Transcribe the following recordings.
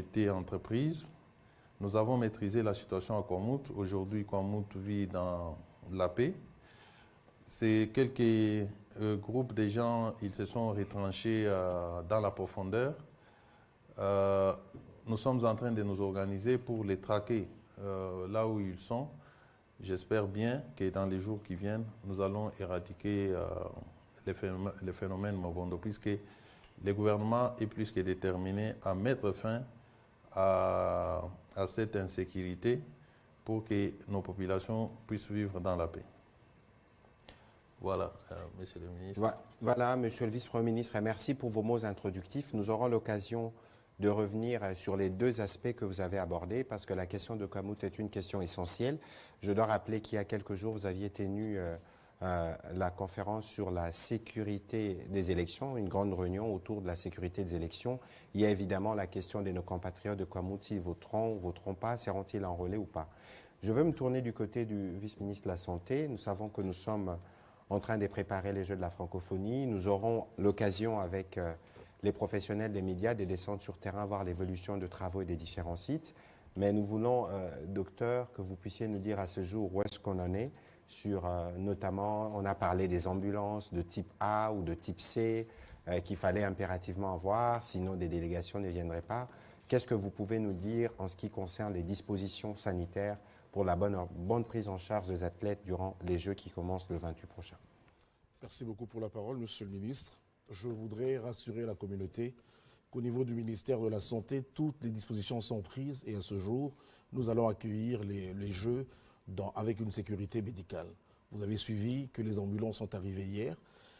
été entreprise. Nous avons maîtrisé la situation à Kwamouth. Aujourd'hui, Kwamouth vit dans la paix. C'est quelques groupes de gens, ils se sont retranchés dans la profondeur. Nous sommes en train de nous organiser pour les traquer là où ils sont. J'espère bien que dans les jours qui viennent, nous allons éradiquer les phénomènes Mobondo, puisque le gouvernement est plus que déterminé à mettre fin à cette insécurité pour que nos populations puissent vivre dans la paix. Voilà, Monsieur le ministre. Voilà, Monsieur le Vice-Premier ministre, et merci pour vos mots introductifs. Nous aurons l'occasion de revenir sur les deux aspects que vous avez abordés, parce que la question de Kwamouth est une question essentielle. Je dois rappeler qu'il y a quelques jours, vous aviez tenu la conférence sur la sécurité des élections, une grande réunion autour de la sécurité des élections. Il y a évidemment la question de nos compatriotes de Kwamouth, s'ils voteront ou voteront pas, seront-ils enrôlés ou pas. Je veux me tourner du côté du vice-ministre de la Santé. Nous savons que nous sommes en train de préparer les Jeux de la francophonie. Nous aurons l'occasion avec les professionnels des médias de descendre sur terrain, voir l'évolution de travaux et des différents sites. Mais nous voulons, docteur, que vous puissiez nous dire à ce jour où est-ce qu'on en est sur, notamment, on a parlé des ambulances de type A ou de type C qu'il fallait impérativement avoir, sinon des délégations ne viendraient pas. Qu'est-ce que vous pouvez nous dire en ce qui concerne les dispositions sanitaires pour la bonne prise en charge des athlètes durant les Jeux qui commencent le 28 prochain? Merci beaucoup pour la parole, Monsieur le ministre. Je voudrais rassurer la communauté qu'au niveau du ministère de la Santé, toutes les dispositions sont prises et à ce jour, nous allons accueillir les Jeux avec une sécurité médicale. Vous avez suivi que les ambulances sont arrivées hier.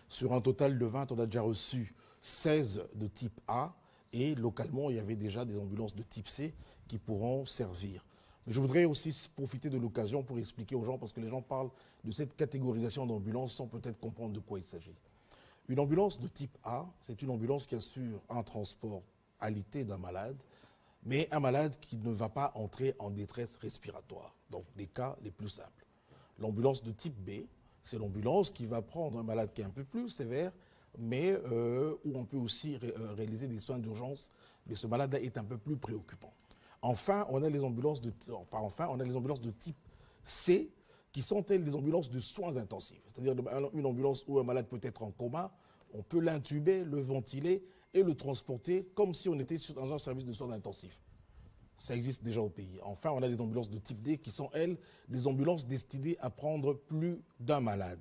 Sur un total de 20, on a déjà reçu 16 de type A et localement, il y avait déjà des ambulances de type C qui pourront servir. Je voudrais aussi profiter de l'occasion pour expliquer aux gens, parce que les gens parlent de cette catégorisation d'ambulances sans peut-être comprendre de quoi il s'agit. Une ambulance de type A, c'est une ambulance qui assure un transport alité d'un malade, mais un malade qui ne va pas entrer en détresse respiratoire, donc les cas les plus simples. L'ambulance de type B, c'est l'ambulance qui va prendre un malade qui est un peu plus sévère, mais où on peut aussi réaliser des soins d'urgence, mais ce malade est un peu plus préoccupant. Enfin, on a les ambulances de type C, qui sont elles des ambulances de soins intensifs. C'est-à-dire une ambulance où un malade peut être en coma, on peut l'intuber, le ventiler et le transporter comme si on était dans un service de soins intensifs. Ça existe déjà au pays. Enfin, on a des ambulances de type D qui sont, elles, des ambulances destinées à prendre plus d'un malade.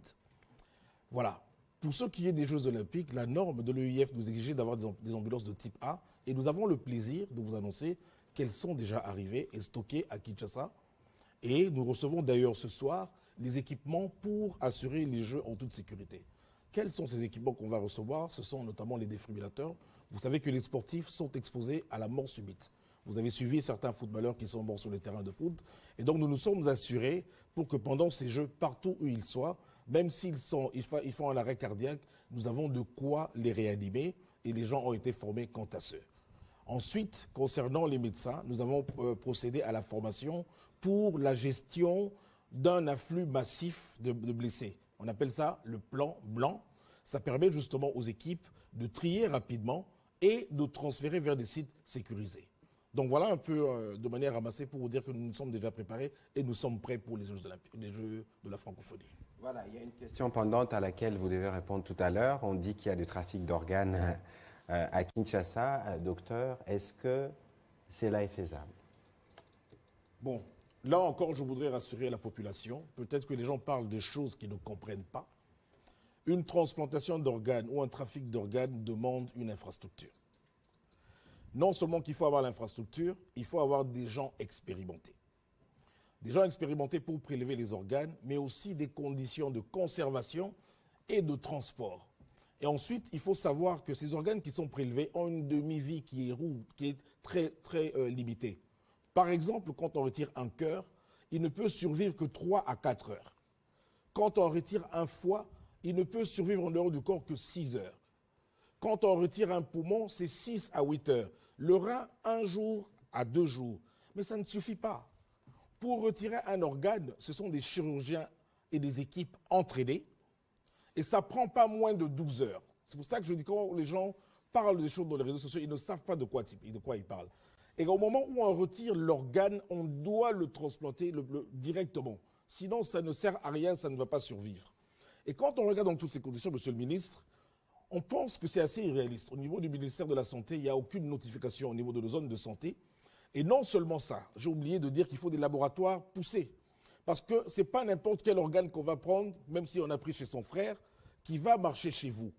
Voilà. Pour ce qui est des Jeux Olympiques, la norme de l'EIF nous exigeait d'avoir des ambulances de type A et nous avons le plaisir de vous annoncer qu'elles sont déjà arrivées et stockées à Kinshasa. Et nous recevons d'ailleurs ce soir les équipements pour assurer les Jeux en toute sécurité. Quels sont ces équipements qu'on va recevoir? Ce sont notamment les défibrillateurs. Vous savez que les sportifs sont exposés à la mort subite. Vous avez suivi certains footballeurs qui sont morts sur les terrains de foot. Et donc nous nous sommes assurés pour que pendant ces Jeux, partout où ils soient, même s'ils font un arrêt cardiaque, nous avons de quoi les réanimer et les gens ont été formés quant à ce. Ensuite, concernant les médecins, nous avons procédé à la formation pour la gestion d'un afflux massif de blessés. On appelle ça le plan blanc. Ça permet justement aux équipes de trier rapidement et de transférer vers des sites sécurisés. Donc voilà un peu de manière ramassée pour vous dire que nous nous sommes déjà préparés et nous sommes prêts pour les Jeux de la francophonie. Voilà, il y a une question pendante à laquelle vous devez répondre tout à l'heure. On dit qu'il y a du trafic d'organes à Kinshasa. Docteur, est-ce que cela est faisable? Bon, là encore, je voudrais rassurer la population. Peut-être que les gens parlent de choses qu'ils ne comprennent pas. Une transplantation d'organes ou un trafic d'organes demande une infrastructure. Non seulement qu'il faut avoir l'infrastructure, il faut avoir des gens expérimentés. Des gens expérimentés pour prélever les organes, mais aussi des conditions de conservation et de transport. Et ensuite, il faut savoir que ces organes qui sont prélevés ont une demi-vie qui est très, très limitée. Par exemple, quand on retire un cœur, il ne peut survivre que 3 à 4 heures. Quand on retire un foie, il ne peut survivre en dehors du corps que 6 heures. Quand on retire un poumon, c'est 6 à 8 heures. Le rein, 1 jour à 2 jours. Mais ça ne suffit pas. Pour retirer un organe, ce sont des chirurgiens et des équipes entraînées. Et ça ne prend pas moins de 12 heures. C'est pour ça que je dis quand les gens parlent des choses dans les réseaux sociaux, ils ne savent pas de quoi ils parlent. Et au moment où on retire l'organe, on doit le transplanter directement. Sinon, ça ne sert à rien, ça ne va pas survivre. Et quand on regarde dans toutes ces conditions, Monsieur le ministre, on pense que c'est assez irréaliste. Au niveau du ministère de la Santé, il n'y a aucune notification au niveau de nos zones de santé. Et non seulement ça, j'ai oublié de dire qu'il faut des laboratoires poussés. Parce que ce n'est pas n'importe quel organe qu'on va prendre, même si on a pris chez son frère, qui va marcher chez vous.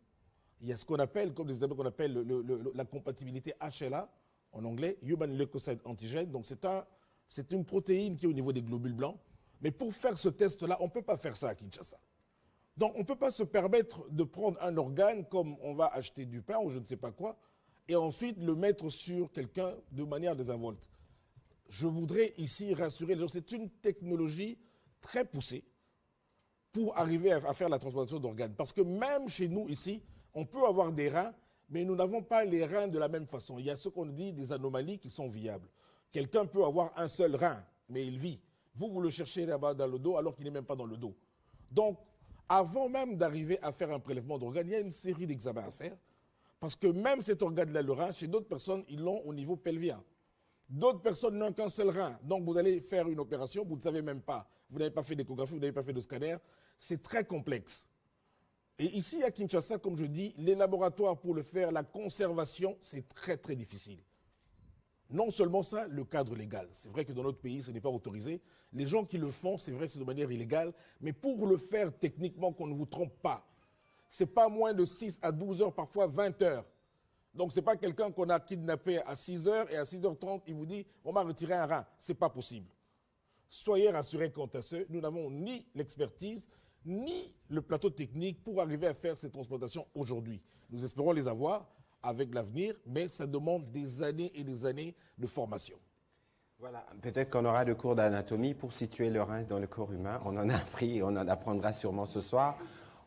Il y a ce qu'on appelle, comme des qu'on appelle la compatibilité HLA, en anglais, Human Leukocyte Antigen. Donc c'est une protéine qui est au niveau des globules blancs. Mais pour faire ce test-là, on ne peut pas faire ça à Kinshasa. Donc on ne peut pas se permettre de prendre un organe comme on va acheter du pain ou je ne sais pas quoi, et ensuite le mettre sur quelqu'un de manière désinvolte. Je voudrais ici rassurer les gens, c'est une technologie très poussée pour arriver à faire la transplantation d'organes. Parce que même chez nous ici, on peut avoir des reins, mais nous n'avons pas les reins de la même façon. Il y a ce qu'on dit des anomalies qui sont viables. Quelqu'un peut avoir un seul rein, mais il vit. Vous le cherchez là-bas dans le dos alors qu'il n'est même pas dans le dos. Donc, avant même d'arriver à faire un prélèvement d'organes, il y a une série d'examens à faire. Parce que même cet organe-là, le rein, chez d'autres personnes, ils l'ont au niveau pelvien. D'autres personnes n'ont qu'un seul rein. Donc vous allez faire une opération, vous ne savez même pas. Vous n'avez pas fait d'échographie, vous n'avez pas fait de scanner. C'est très complexe. Et ici à Kinshasa, comme je dis, les laboratoires pour le faire, la conservation, c'est très très difficile. Non seulement ça, le cadre légal. C'est vrai que dans notre pays, ce n'est pas autorisé. Les gens qui le font, c'est vrai que c'est de manière illégale. Mais pour le faire techniquement, qu'on ne vous trompe pas, ce n'est pas moins de 6 à 12 heures, parfois 20 heures. Donc, ce n'est pas quelqu'un qu'on a kidnappé à 6 heures et à 6h30, il vous dit « on m'a retiré un rein ». Ce n'est pas possible. Soyez rassurés quant à ce, nous n'avons ni l'expertise, ni le plateau technique pour arriver à faire ces transplantations aujourd'hui. Nous espérons les avoir avec l'avenir, mais ça demande des années et des années de formation. Voilà, peut-être qu'on aura de cours d'anatomie pour situer le rein dans le corps humain. On en a appris, on en apprendra sûrement ce soir.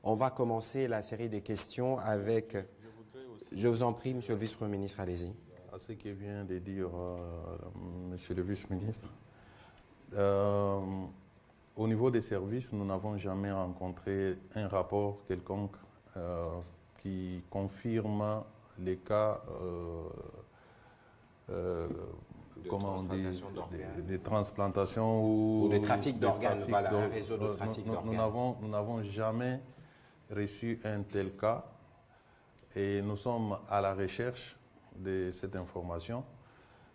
On va commencer la série des questions avec... Je vous en prie, Monsieur le Vice-Premier ministre, allez-y. À ce que vient de dire Monsieur le Vice-ministre, au niveau des services, nous n'avons jamais rencontré un rapport quelconque qui confirme les cas comment on dit, des transplantations ou des trafics d'organes, voilà, un réseau de trafic d'organes. Nous n'avons jamais reçu un tel cas. Et nous sommes à la recherche de cette information.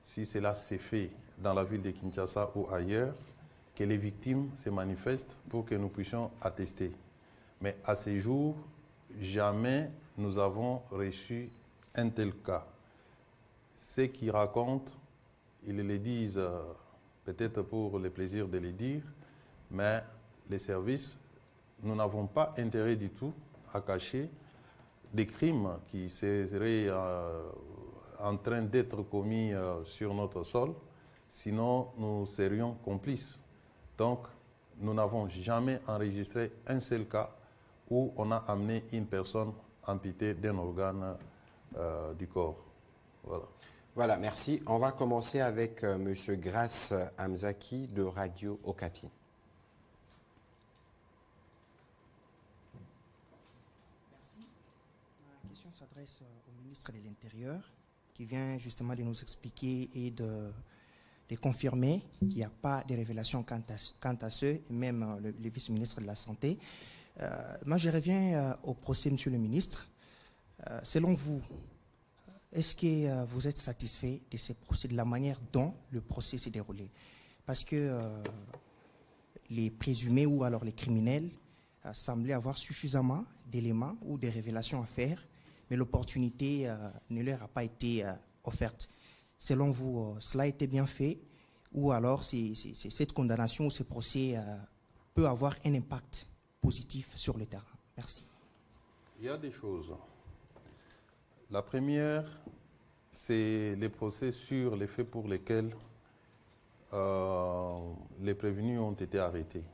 Si cela s'est fait dans la ville de Kinshasa ou ailleurs, que les victimes se manifestent pour que nous puissions attester. Mais à ce jour, jamais nous avons reçu un tel cas. Ceux qui racontent, ils le disent peut-être pour le plaisir de le dire, mais les services, nous n'avons pas intérêt du tout à cacher des crimes qui seraient en train d'être commis sur notre sol, sinon nous serions complices. Donc, nous n'avons jamais enregistré un seul cas où on a amené une personne amputée d'un organe du corps. Voilà. Voilà, merci. On va commencer avec M. Grace Hamzaki de Radio Okapi. Ma question s'adresse au ministre de l'Intérieur qui vient justement de nous expliquer et de confirmer qu'il n'y a pas de révélations quant à ce, et même le vice-ministre de la Santé. Moi, je reviens au procès, monsieur le ministre. Selon vous, est-ce que vous êtes satisfait de ce procès, de la manière dont le procès s'est déroulé? Parce que les présumés ou alors les criminels semblaient avoir suffisamment d'éléments ou de révélations à faire, mais l'opportunité ne leur a pas été offerte. Selon vous, cela a été bien fait ou alors cette condamnation ou ce procès peut avoir un impact positif sur le terrain? Merci. Il y a des choses. La première, c'est les procès sur les faits pour lesquels les prévenus ont été arrêtés.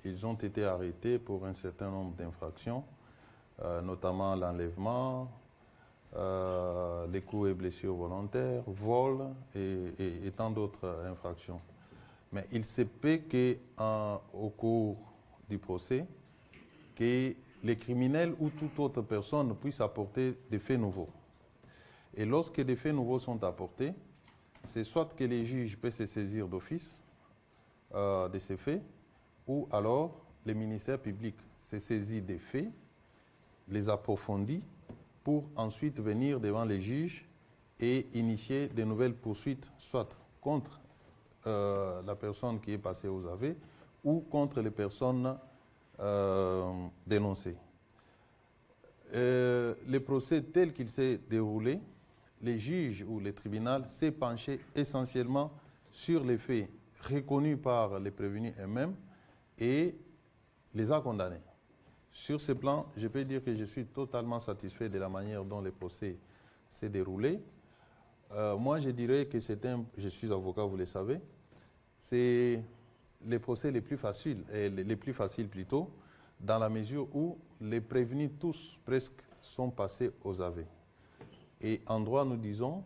Ils ont été arrêtés pour un certain nombre d'infractions, notamment l'enlèvement, les coups et blessures volontaires, vol et tant d'autres infractions. Mais il se peut qu'au cours du procès, que les criminels ou toute autre personne puisse apporter des faits nouveaux. Et lorsque des faits nouveaux sont apportés, c'est soit que les juges peuvent se saisir d'office de ces faits, ou alors le ministère public se saisit des faits, les approfondit, pour ensuite venir devant les juges et initier de nouvelles poursuites, soit contre la personne qui est passée aux aveux ou contre les personnes dénoncées. Le procès tel qu'il s'est déroulé, les juges ou le tribunal s'est penché essentiellement sur les faits reconnus par les prévenus eux-mêmes et les a condamnés. Sur ce plan, je peux dire que je suis totalement satisfait de la manière dont le procès s'est déroulé. Moi, je dirais que je suis avocat, vous le savez, c'est les procès les plus faciles, plutôt, dans la mesure où les prévenus tous presque sont passés aux aveux. Et en droit, nous disons,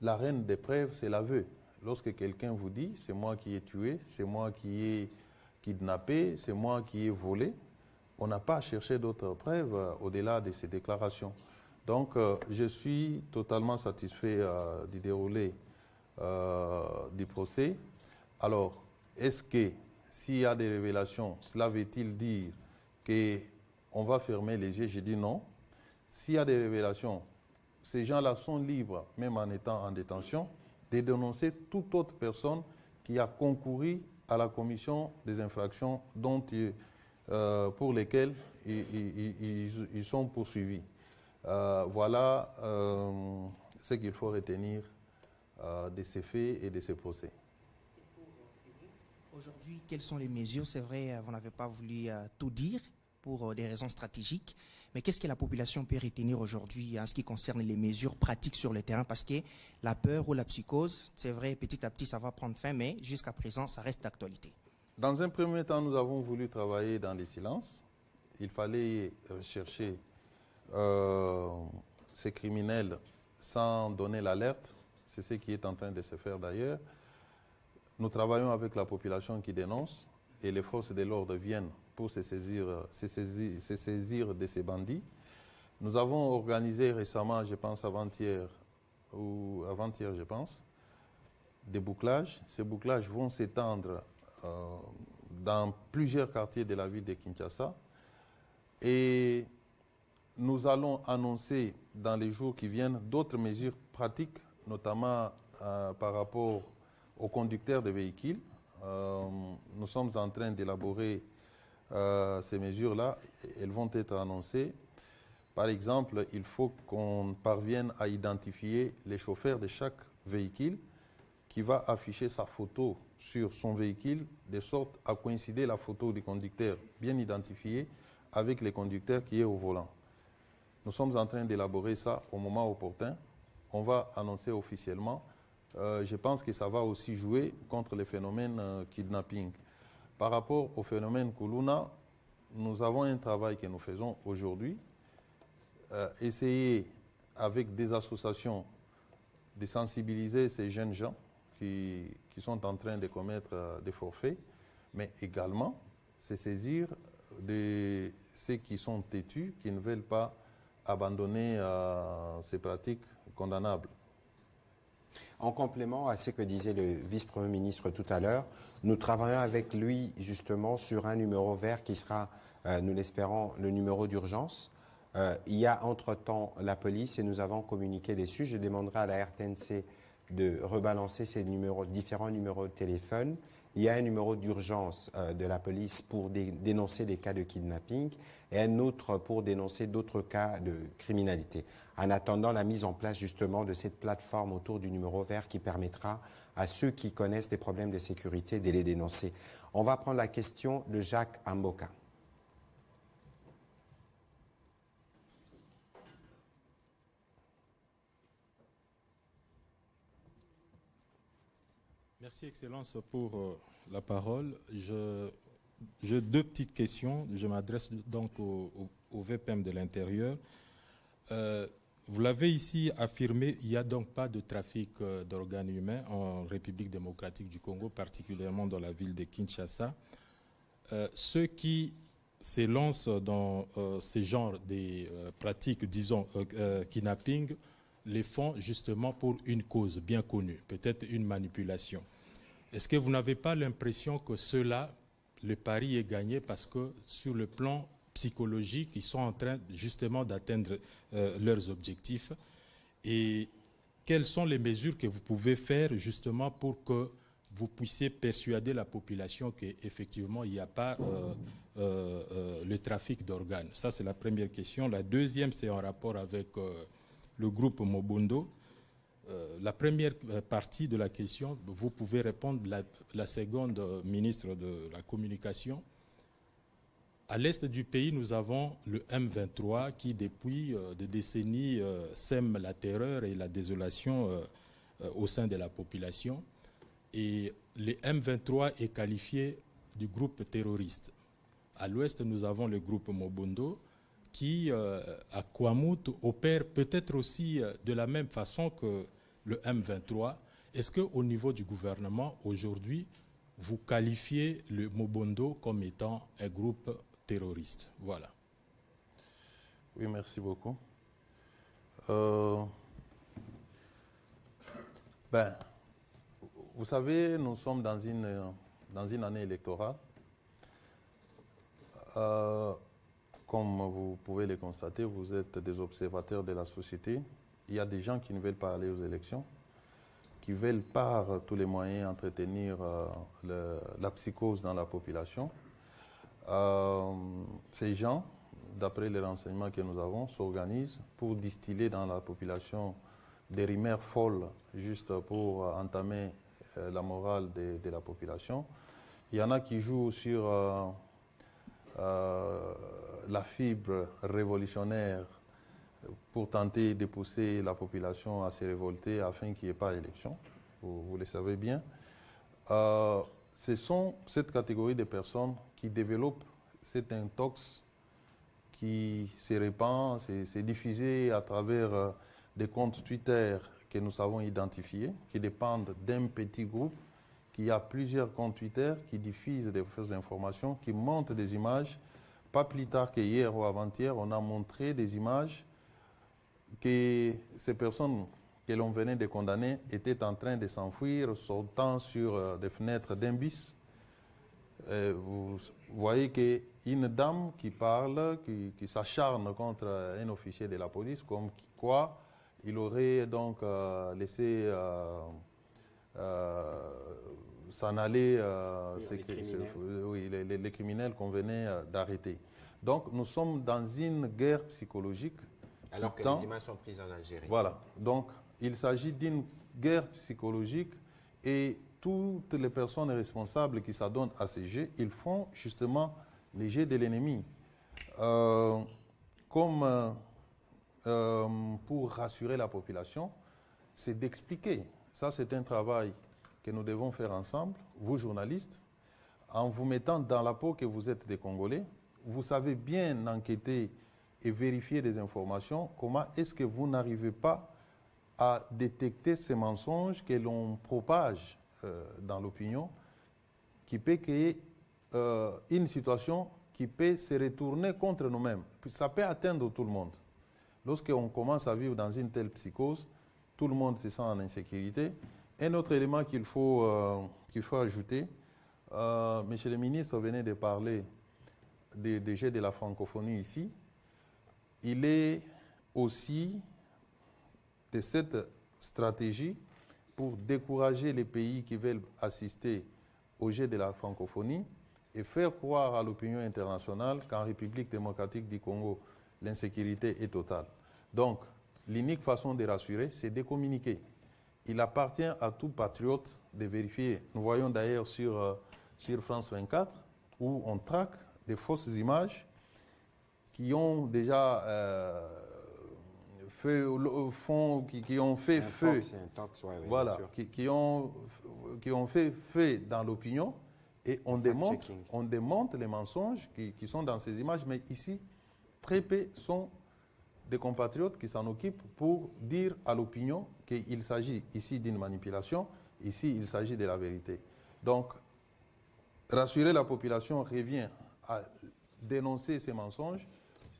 la reine des preuves, c'est l'aveu. Lorsque quelqu'un vous dit, c'est moi qui ai tué, c'est moi qui ai kidnappé, c'est moi qui ai volé, on n'a pas cherché d'autres preuves au-delà de ces déclarations. Donc, je suis totalement satisfait du déroulé du procès. Alors, est-ce que s'il y a des révélations, cela veut-il dire qu'on va fermer les yeux? Je dis non. S'il y a des révélations, ces gens-là sont libres, même en étant en détention, de dénoncer toute autre personne qui a concouru à la commission des infractions pour lesquelles ils sont poursuivis. Voilà ce qu'il faut retenir de ces faits et de ces procès. Aujourd'hui, quelles sont les mesures? C'est vrai, vous n'avez pas voulu tout dire pour des raisons stratégiques, mais qu'est-ce que la population peut retenir aujourd'hui en ce qui concerne les mesures pratiques sur le terrain? Parce que la peur ou la psychose, c'est vrai, petit à petit, ça va prendre fin, mais jusqu'à présent, ça reste d'actualité. Dans un premier temps, nous avons voulu travailler dans le silence. Il fallait rechercher ces criminels sans donner l'alerte. C'est ce qui est en train de se faire d'ailleurs. Nous travaillons avec la population qui dénonce et les forces de l'ordre viennent pour se saisir de ces bandits. Nous avons organisé récemment, je pense avant-hier, je pense, des bouclages. Ces bouclages vont s'étendre dans plusieurs quartiers de la ville de Kinshasa. Et nous allons annoncer dans les jours qui viennent d'autres mesures pratiques, notamment par rapport aux conducteurs de véhicules. Nous sommes en train d'élaborer ces mesures-là. Elles vont être annoncées. Par exemple, il faut qu'on parvienne à identifier les chauffeurs de chaque véhicule qui va afficher sa photo sur son véhicule, de sorte à coïncider la photo du conducteur bien identifié avec le conducteur qui est au volant. Nous sommes en train d'élaborer ça au moment opportun. On va annoncer officiellement. Je pense que ça va aussi jouer contre le phénomène kidnapping. Par rapport au phénomène Kuluna, nous avons un travail que nous faisons aujourd'hui. Essayer avec des associations de sensibiliser ces jeunes gens qui sont en train de commettre des forfaits, mais également se saisir de ceux qui sont têtus, qui ne veulent pas abandonner ces pratiques condamnables. En complément à ce que disait le vice-premier ministre tout à l'heure, nous travaillons avec lui justement sur un numéro vert qui sera, nous l'espérons, le numéro d'urgence. Il y a entre-temps la police et nous avons communiqué dessus. Je demanderai à la RTNC de rebalancer ces différents numéros de téléphone. Il y a un numéro d'urgence de la police pour dénoncer des cas de kidnapping et un autre pour dénoncer d'autres cas de criminalité. En attendant la mise en place justement de cette plateforme autour du numéro vert qui permettra à ceux qui connaissent des problèmes de sécurité de les dénoncer. On va prendre la question de Jacques Amboka. Merci, Excellence, pour la parole. J'ai deux petites questions. Je m'adresse donc au VPM de l'Intérieur. Vous l'avez ici affirmé, il n'y a donc pas de trafic d'organes humains en République démocratique du Congo, particulièrement dans la ville de Kinshasa. Ceux qui s'élancent dans ces genres de pratiques, disons, kidnapping, les font justement pour une cause bien connue, peut-être une manipulation. Est-ce que vous n'avez pas l'impression que ceux-là, le pari est gagné parce que sur le plan psychologique, ils sont en train justement d'atteindre leurs objectifs? Et quelles sont les mesures que vous pouvez faire justement pour que vous puissiez persuader la population qu'effectivement il n'y a pas le trafic d'organes? Ça, c'est la première question. La deuxième, c'est en rapport avec le groupe Mobondo. La première partie de la question, vous pouvez répondre. La seconde, ministre de la Communication. À l'est du pays, nous avons le M23 qui, depuis des décennies, sème la terreur et la désolation au sein de la population. Et le M23 est qualifié du groupe terroriste. À l'ouest, nous avons le groupe Mobondo qui, à Kouamout, opère peut-être aussi de la même façon que le M23. Est-ce qu'au niveau du gouvernement, aujourd'hui, vous qualifiez le Mobondo comme étant un groupe terroriste? Voilà. Oui, merci beaucoup. Vous savez, nous sommes dans une année électorale. Comme vous pouvez le constater, vous êtes des observateurs de la société. Il y a des gens qui ne veulent pas aller aux élections, qui veulent par tous les moyens entretenir la psychose dans la population. Ces gens, d'après les renseignements que nous avons, s'organisent pour distiller dans la population des rumeurs folles, juste pour entamer la morale de la population. Il y en a qui jouent sur la fibre révolutionnaire pour tenter de pousser la population à se révolter afin qu'il n'y ait pas d'élection. Vous le savez bien. Ce sont cette catégorie de personnes qui développent cet intox qui se répand, c'est diffusé à travers des comptes Twitter que nous savons identifiés, qui dépendent d'un petit groupe, qui a plusieurs comptes Twitter qui diffusent des fausses informations, qui montrent des images. Pas plus tard qu'hier ou avant-hier, on a montré des images que ces personnes que l'on venait de condamner étaient en train de s'enfuir, sautant sur des fenêtres d'un bus. Vous voyez qu'une dame qui parle, qui s'acharne contre un officier de la police, comme quoi il aurait donc laissé s'en aller les criminels qu'on venait d'arrêter. Donc nous sommes dans une guerre psychologique. Alors que les images sont prises en Algérie. Voilà. Donc il s'agit d'une guerre psychologique et toutes les personnes responsables qui s'adonnent à ces jeux, ils font justement les jeux de l'ennemi. Pour rassurer la population, c'est d'expliquer. Ça, c'est un travail que nous devons faire ensemble, vous journalistes, en vous mettant dans la peau que vous êtes des Congolais. Vous savez bien enquêter et vérifier des informations. Comment est-ce que vous n'arrivez pas à détecter ces mensonges que l'on propage dans l'opinion, qui peut créer une situation qui peut se retourner contre nous-mêmes. Ça peut atteindre tout le monde. Lorsqu'on commence à vivre dans une telle psychose, tout le monde se sent en insécurité. Un autre élément qu'il faut ajouter, monsieur le ministre venait de parler des jeux de la francophonie ici. Il est aussi de cette stratégie pour décourager les pays qui veulent assister au jeu de la francophonie et faire croire à l'opinion internationale qu'en République démocratique du Congo, l'insécurité est totale. Donc, l'unique façon de rassurer, c'est de communiquer. Il appartient à tout patriote de vérifier. Nous voyons d'ailleurs sur France 24 où on traque des fausses images qui ont déjà qui ont fait feu. Voilà, qui ont fait feu dans l'opinion et on démonte les mensonges qui sont dans ces images. Mais ici, très peu sont des compatriotes qui s'en occupent pour dire à l'opinion qu'il s'agit ici d'une manipulation, ici il s'agit de la vérité. Donc, rassurer la population revient à dénoncer ces mensonges,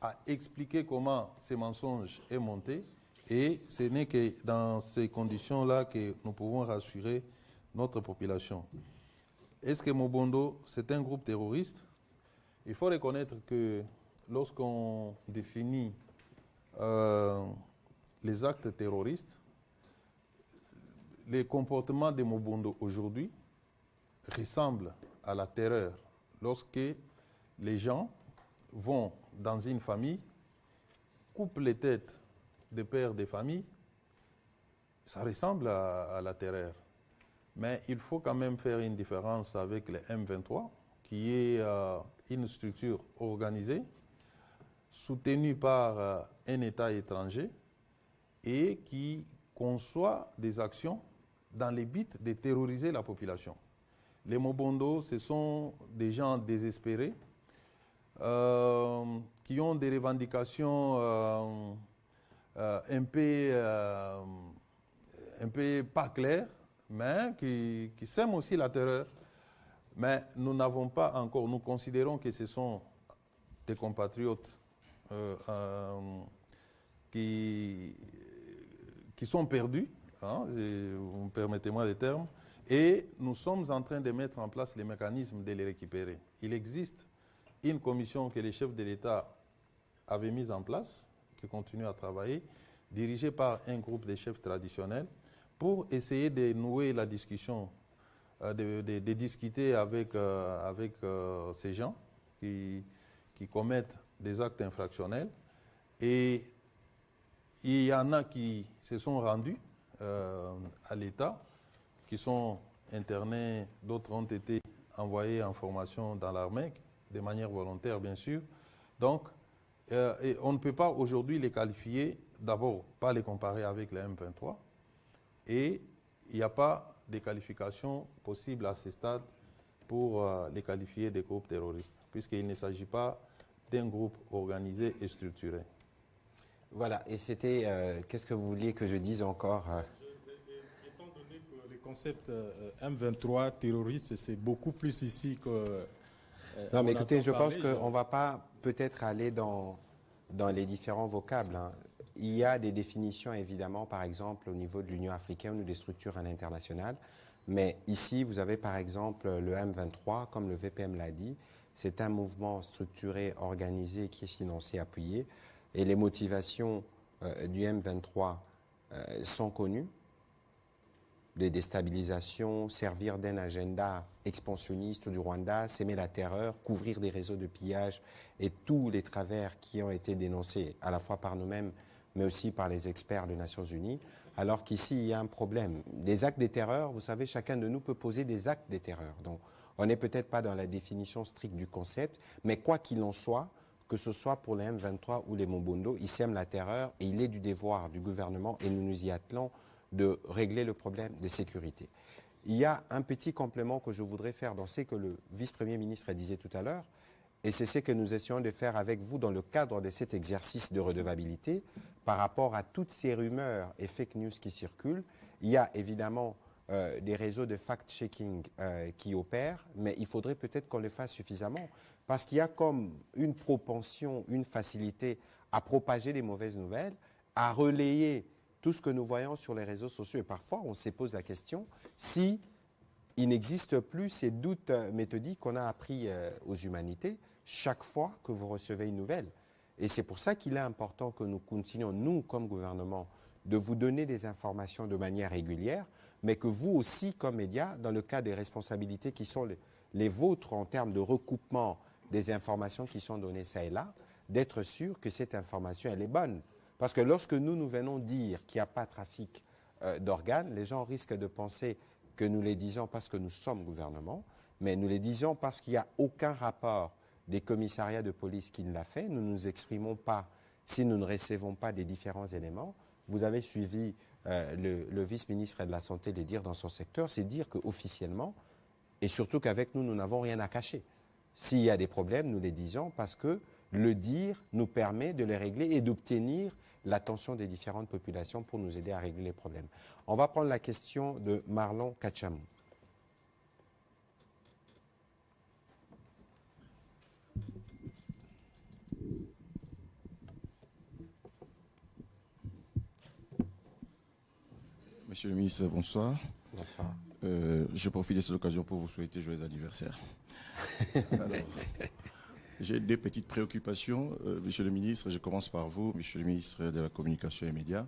à expliquer comment ces mensonges sont montés Et ce n'est que dans ces conditions-là que nous pouvons rassurer notre population. Est-ce que Mobondo, c'est un groupe terroriste? Il faut reconnaître que lorsqu'on définit les actes terroristes, les comportements de Mobondo aujourd'hui ressemblent à la terreur. Lorsque les gens vont dans une famille, coupent les têtes des pères des familles, ça ressemble à la terreur. Mais il faut quand même faire une différence avec le M23, qui est une structure organisée, soutenue par un État étranger et qui conçoit des actions dans le but de terroriser la population. Les Mobondo, ce sont des gens désespérés qui ont des revendications un peu pas claires, mais qui sèment aussi la terreur. Mais nous n'avons pas encore, nous considérons que ce sont des compatriotes qui sont perdus, hein, permettez-moi le terme, et nous sommes en train de mettre en place les mécanismes de les récupérer. Il existe une commission que les chefs de l'État avaient mise en place, qui continue à travailler, dirigée par un groupe de chefs traditionnels, pour essayer de nouer la discussion, de discuter avec ces gens qui commettent des actes infractionnels. Et il y en a qui se sont rendus à l'État, qui sont internés, d'autres ont été envoyés en formation dans l'armée, de manière volontaire bien sûr. Donc, et on ne peut pas aujourd'hui les qualifier, d'abord pas les comparer avec les M23, et il n'y a pas de qualification possible à ce stade pour les qualifier de groupes terroristes, puisqu'il ne s'agit pas d'un groupe organisé et structuré. Voilà, et c'était, qu'est-ce que vous vouliez que je dise encore Étant donné que le concept M23 terroriste, c'est beaucoup plus ici que... non, mais écoutez, je pense qu'on ne va pas peut-être aller dans les différents vocables, hein. Il y a des définitions, évidemment, par exemple, au niveau de l'Union africaine ou des structures à l'international. Mais ici, vous avez, par exemple, le M23, comme le VPM l'a dit. C'est un mouvement structuré, organisé, qui est financé, appuyé. Et les motivations du M23 sont connues. Des déstabilisations, servir d'un agenda expansionniste du Rwanda, s'aimer la terreur, couvrir des réseaux de pillage et tous les travers qui ont été dénoncés à la fois par nous-mêmes, mais aussi par les experts des Nations Unies, alors qu'ici, il y a un problème. Des actes de terreur, vous savez, chacun de nous peut poser des actes de terreur. Donc, on n'est peut-être pas dans la définition stricte du concept, mais quoi qu'il en soit, que ce soit pour les M23 ou les Mobondo, ils sèment la terreur et il est du devoir du gouvernement, et nous nous y attelons, de régler le problème de sécurité. Il y a un petit complément que je voudrais faire dans ce que le vice-premier ministre disait tout à l'heure, et c'est ce que nous essayons de faire avec vous dans le cadre de cet exercice de redevabilité par rapport à toutes ces rumeurs et fake news qui circulent. Il y a évidemment des réseaux de fact-checking qui opèrent, mais il faudrait peut-être qu'on le fasse suffisamment parce qu'il y a comme une propension, une facilité à propager des mauvaises nouvelles, à relayer tout ce que nous voyons sur les réseaux sociaux. Et parfois, on se pose la question si il n'existe plus ces doutes méthodiques qu'on a appris aux humanités chaque fois que vous recevez une nouvelle. Et c'est pour ça qu'il est important que nous continuions, nous, comme gouvernement, de vous donner des informations de manière régulière, mais que vous aussi, comme médias, dans le cas des responsabilités qui sont les vôtres en termes de recoupement des informations qui sont données ça et là, d'être sûr que cette information, elle est bonne. Parce que lorsque nous venons dire qu'il n'y a pas de trafic d'organes, les gens risquent de penser que nous les disons parce que nous sommes gouvernement, mais nous les disons parce qu'il n'y a aucun rapport des commissariats de police qui ne l'a fait. Nous ne nous exprimons pas si nous ne recevons pas des différents éléments. Vous avez suivi le vice-ministre de la Santé le dire dans son secteur, c'est dire qu'officiellement, et surtout qu'avec nous, nous n'avons rien à cacher. S'il y a des problèmes, nous les disons parce que le dire nous permet de les régler et d'obtenir l'attention des différentes populations pour nous aider à régler les problèmes. On va prendre la question de Marlon Kachamou. Monsieur le ministre, bonsoir. Bonsoir. Je profite de cette occasion pour vous souhaiter joyeux anniversaire. Alors, j'ai deux petites préoccupations. Monsieur le ministre, je commence par vous, monsieur le ministre de la Communication et des Médias.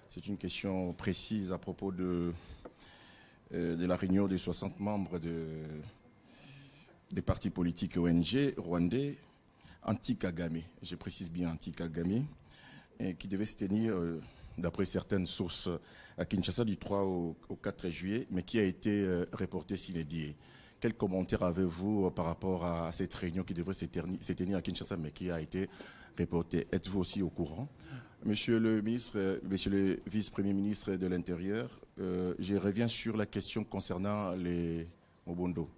C'est une question précise à propos de la réunion des 60 membres des partis politiques ONG rwandais anti-Kagame. Je précise bien anti-Kagame, qui devait se tenir, d'après certaines sources, à Kinshasa du 3 au 4 juillet, mais qui a été reporté sine die. Quel commentaire avez-vous par rapport à cette réunion qui devrait se tenir à Kinshasa, mais qui a été reportée? Êtes-vous aussi au courant? Monsieur le ministre, monsieur le vice-premier ministre de l'Intérieur, je reviens sur la question concernant les Mobondo.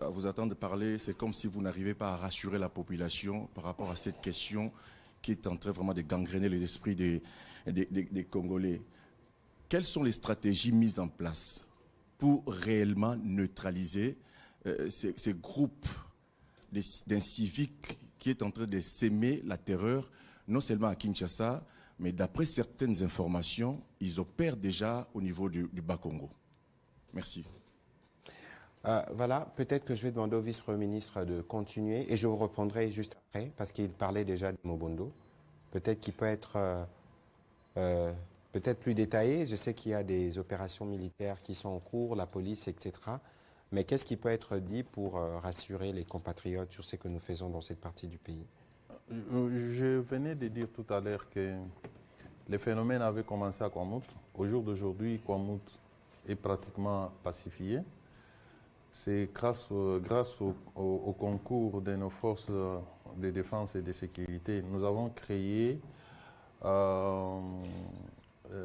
À vous attendre parler, c'est comme si vous n'arrivez pas à rassurer la population par rapport à cette question qui est en train vraiment de gangréner les esprits des Congolais. Quelles sont les stratégies mises en place pour réellement neutraliser ces groupes d'inciviques qui est en train de s'aimer la terreur, non seulement à Kinshasa, mais d'après certaines informations, ils opèrent déjà au niveau du Bas-Congo. Merci. Voilà, peut-être que je vais demander au vice-premier ministre de continuer et je vous reprendrai juste après parce qu'il parlait déjà de Mobondo. Peut-être qu'il peut être peut-être plus détaillé. Je sais qu'il y a des opérations militaires qui sont en cours, la police, etc. Mais qu'est-ce qui peut être dit pour rassurer les compatriotes sur ce que nous faisons dans cette partie du pays? Je venais de dire tout à l'heure que les phénomènes avaient commencé à Kwamout. Au jour d'aujourd'hui, Kwamout est pratiquement pacifié. C'est grâce au concours de nos forces de défense et de sécurité. Nous avons créé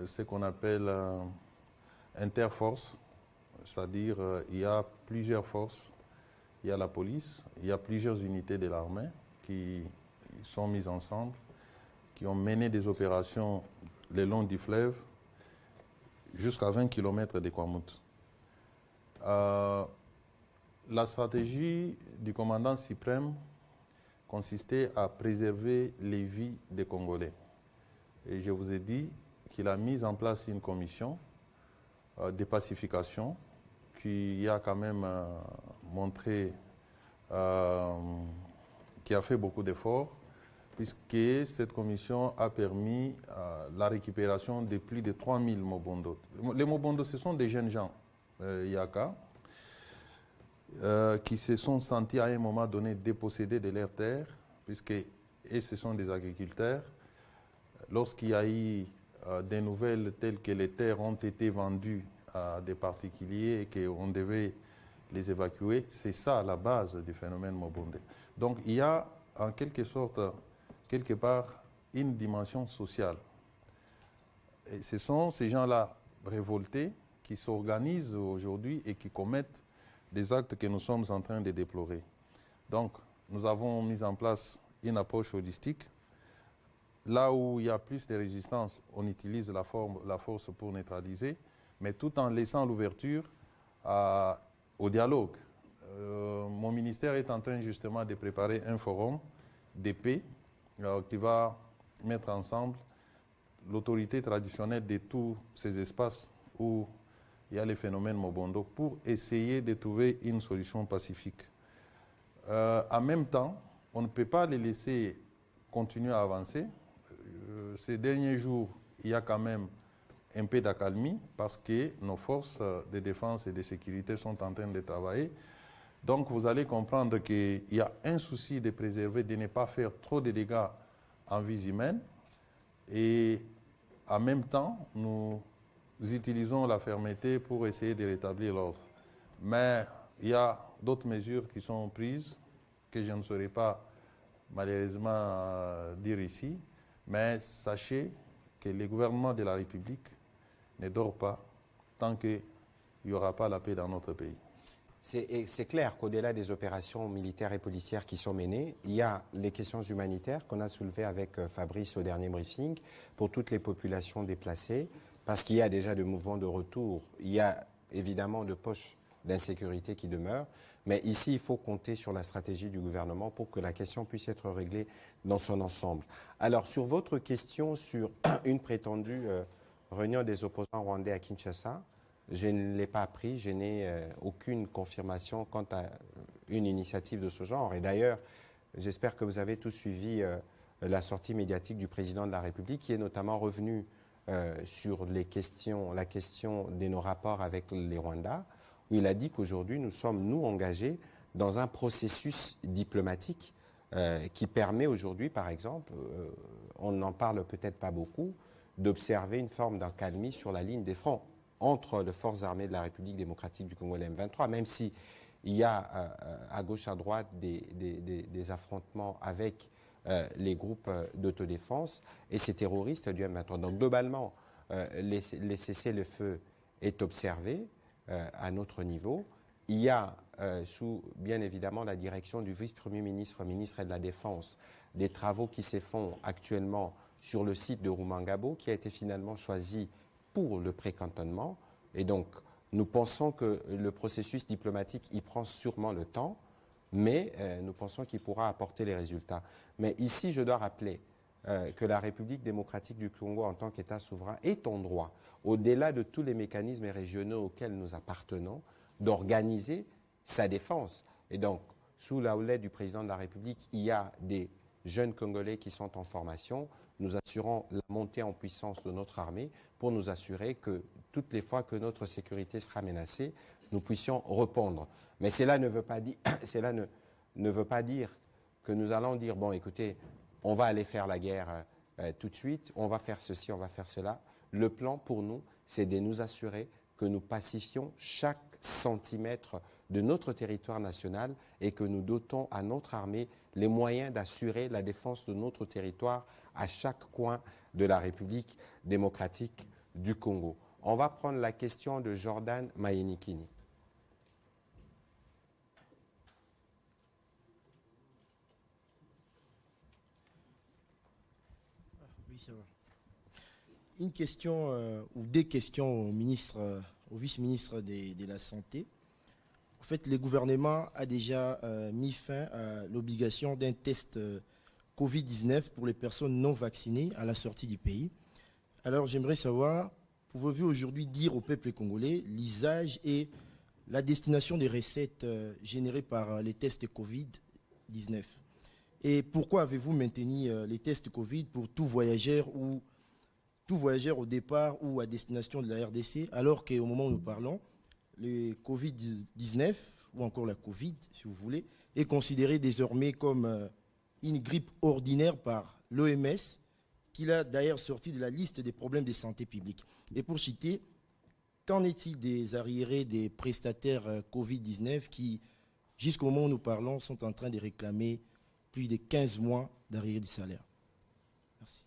ce qu'on appelle interforce, c'est-à-dire il y a plusieurs forces, il y a la police, il y a plusieurs unités de l'armée qui sont mises ensemble, qui ont mené des opérations le long du fleuve jusqu'à 20 km de Kwamout. La stratégie du commandant suprême consistait à préserver les vies des Congolais. Et je vous ai dit qu'il a mis en place une commission de pacification qui a quand même montré, qui a fait beaucoup d'efforts, puisque cette commission a permis la récupération de plus de 3000 Mobondo. Les Mobondo, ce sont des jeunes gens, Yaka, qui se sont sentis à un moment donné dépossédés de leurs terres, et ce sont des agriculteurs. Lorsqu'il y a eu des nouvelles telles que les terres ont été vendues à des particuliers et qu'on devait les évacuer, c'est ça la base du phénomène Mobondé. Donc il y a en quelque sorte, quelque part, une dimension sociale. Et ce sont ces gens-là révoltés qui s'organisent aujourd'hui et qui commettent des actes que nous sommes en train de déplorer. Donc, nous avons mis en place une approche holistique. Là où il y a plus de résistance, on utilise la force pour neutraliser, mais tout en laissant l'ouverture au dialogue. Mon ministère est en train justement de préparer un forum de paix qui va mettre ensemble l'autorité traditionnelle de tous ces espaces où il y a les phénomènes Mobondo pour essayer de trouver une solution pacifique. En même temps, on ne peut pas les laisser continuer à avancer. Ces derniers jours, il y a quand même un peu d'accalmie parce que nos forces de défense et de sécurité sont en train de travailler. Donc vous allez comprendre qu'il y a un souci de préserver, de ne pas faire trop de dégâts en vies humaines. Et en même temps, nous utilisons la fermeté pour essayer de rétablir l'ordre. Mais il y a d'autres mesures qui sont prises que je ne saurais pas malheureusement dire ici. Mais sachez que le gouvernement de la République ne dort pas tant qu'il n'y aura pas la paix dans notre pays. C'est clair qu'au-delà des opérations militaires et policières qui sont menées, il y a les questions humanitaires qu'on a soulevées avec Fabrice au dernier briefing pour toutes les populations déplacées, parce qu'il y a déjà des mouvements de retour. Il y a évidemment de poches d'insécurité qui demeurent, mais ici, il faut compter sur la stratégie du gouvernement pour que la question puisse être réglée dans son ensemble. Alors, sur votre question sur une prétendue réunion des opposants rwandais à Kinshasa. Je ne l'ai pas appris, je n'ai aucune confirmation quant à une initiative de ce genre. Et d'ailleurs, j'espère que vous avez tous suivi la sortie médiatique du président de la République, qui est notamment revenu sur la question de nos rapports avec les Rwandais, où il a dit qu'aujourd'hui, nous sommes, nous, engagés dans un processus diplomatique qui permet aujourd'hui, par exemple, on n'en parle peut-être pas beaucoup, d'observer une forme d'accalmie sur la ligne des fronts entre les forces armées de la République démocratique du Congo et l'M23, même s'il y a à gauche, à droite des affrontements avec les groupes d'autodéfense et ces terroristes du M23. Donc globalement, les cessez-le-feu est observé à notre niveau. Il y a, sous bien évidemment la direction du vice-premier ministre, ministre de la Défense, des travaux qui se font actuellement sur le site de Rumangabo, qui a été finalement choisi pour le précantonnement. Et donc, nous pensons que le processus diplomatique, il prend sûrement le temps, mais nous pensons qu'il pourra apporter les résultats. Mais ici, je dois rappeler que la République démocratique du Congo, en tant qu'État souverain, est en droit, au-delà de tous les mécanismes régionaux auxquels nous appartenons, d'organiser sa défense. Et donc, sous la houlette du président de la République, il y a des jeunes Congolais qui sont en formation. Nous assurons la montée en puissance de notre armée pour nous assurer que toutes les fois que notre sécurité sera menacée, nous puissions répondre. Mais cela ne veut pas dire, ne veut pas dire que nous allons dire, bon, écoutez, on va aller faire la guerre tout de suite, on va faire ceci, on va faire cela. Le plan pour nous, c'est de nous assurer que nous pacifions chaque centimètre de notre territoire national et que nous dotons à notre armée les moyens d'assurer la défense de notre territoire à chaque coin de la République démocratique du Congo. On va prendre la question de Jordan Mayenikini. Oui, ça va. Une question ou des questions au vice-ministre de la Santé. En fait, le gouvernement a déjà mis fin à l'obligation d'un test Covid-19 pour les personnes non vaccinées à la sortie du pays. Alors, j'aimerais savoir, pouvez-vous aujourd'hui dire au peuple congolais l'usage et la destination des recettes générées par les tests Covid-19? Et pourquoi avez-vous maintenu les tests Covid pour tout voyageur au départ ou à destination de la RDC, alors qu'au moment où nous parlons, le Covid-19, ou encore la Covid, si vous voulez, est considéré désormais comme une grippe ordinaire par l'OMS, qui l'a d'ailleurs sorti de la liste des problèmes de santé publique. Et pour citer, qu'en est-il des arriérés des prestataires Covid-19 qui, jusqu'au moment où nous parlons, sont en train de réclamer plus de 15 mois d'arriérés du salaire? Merci.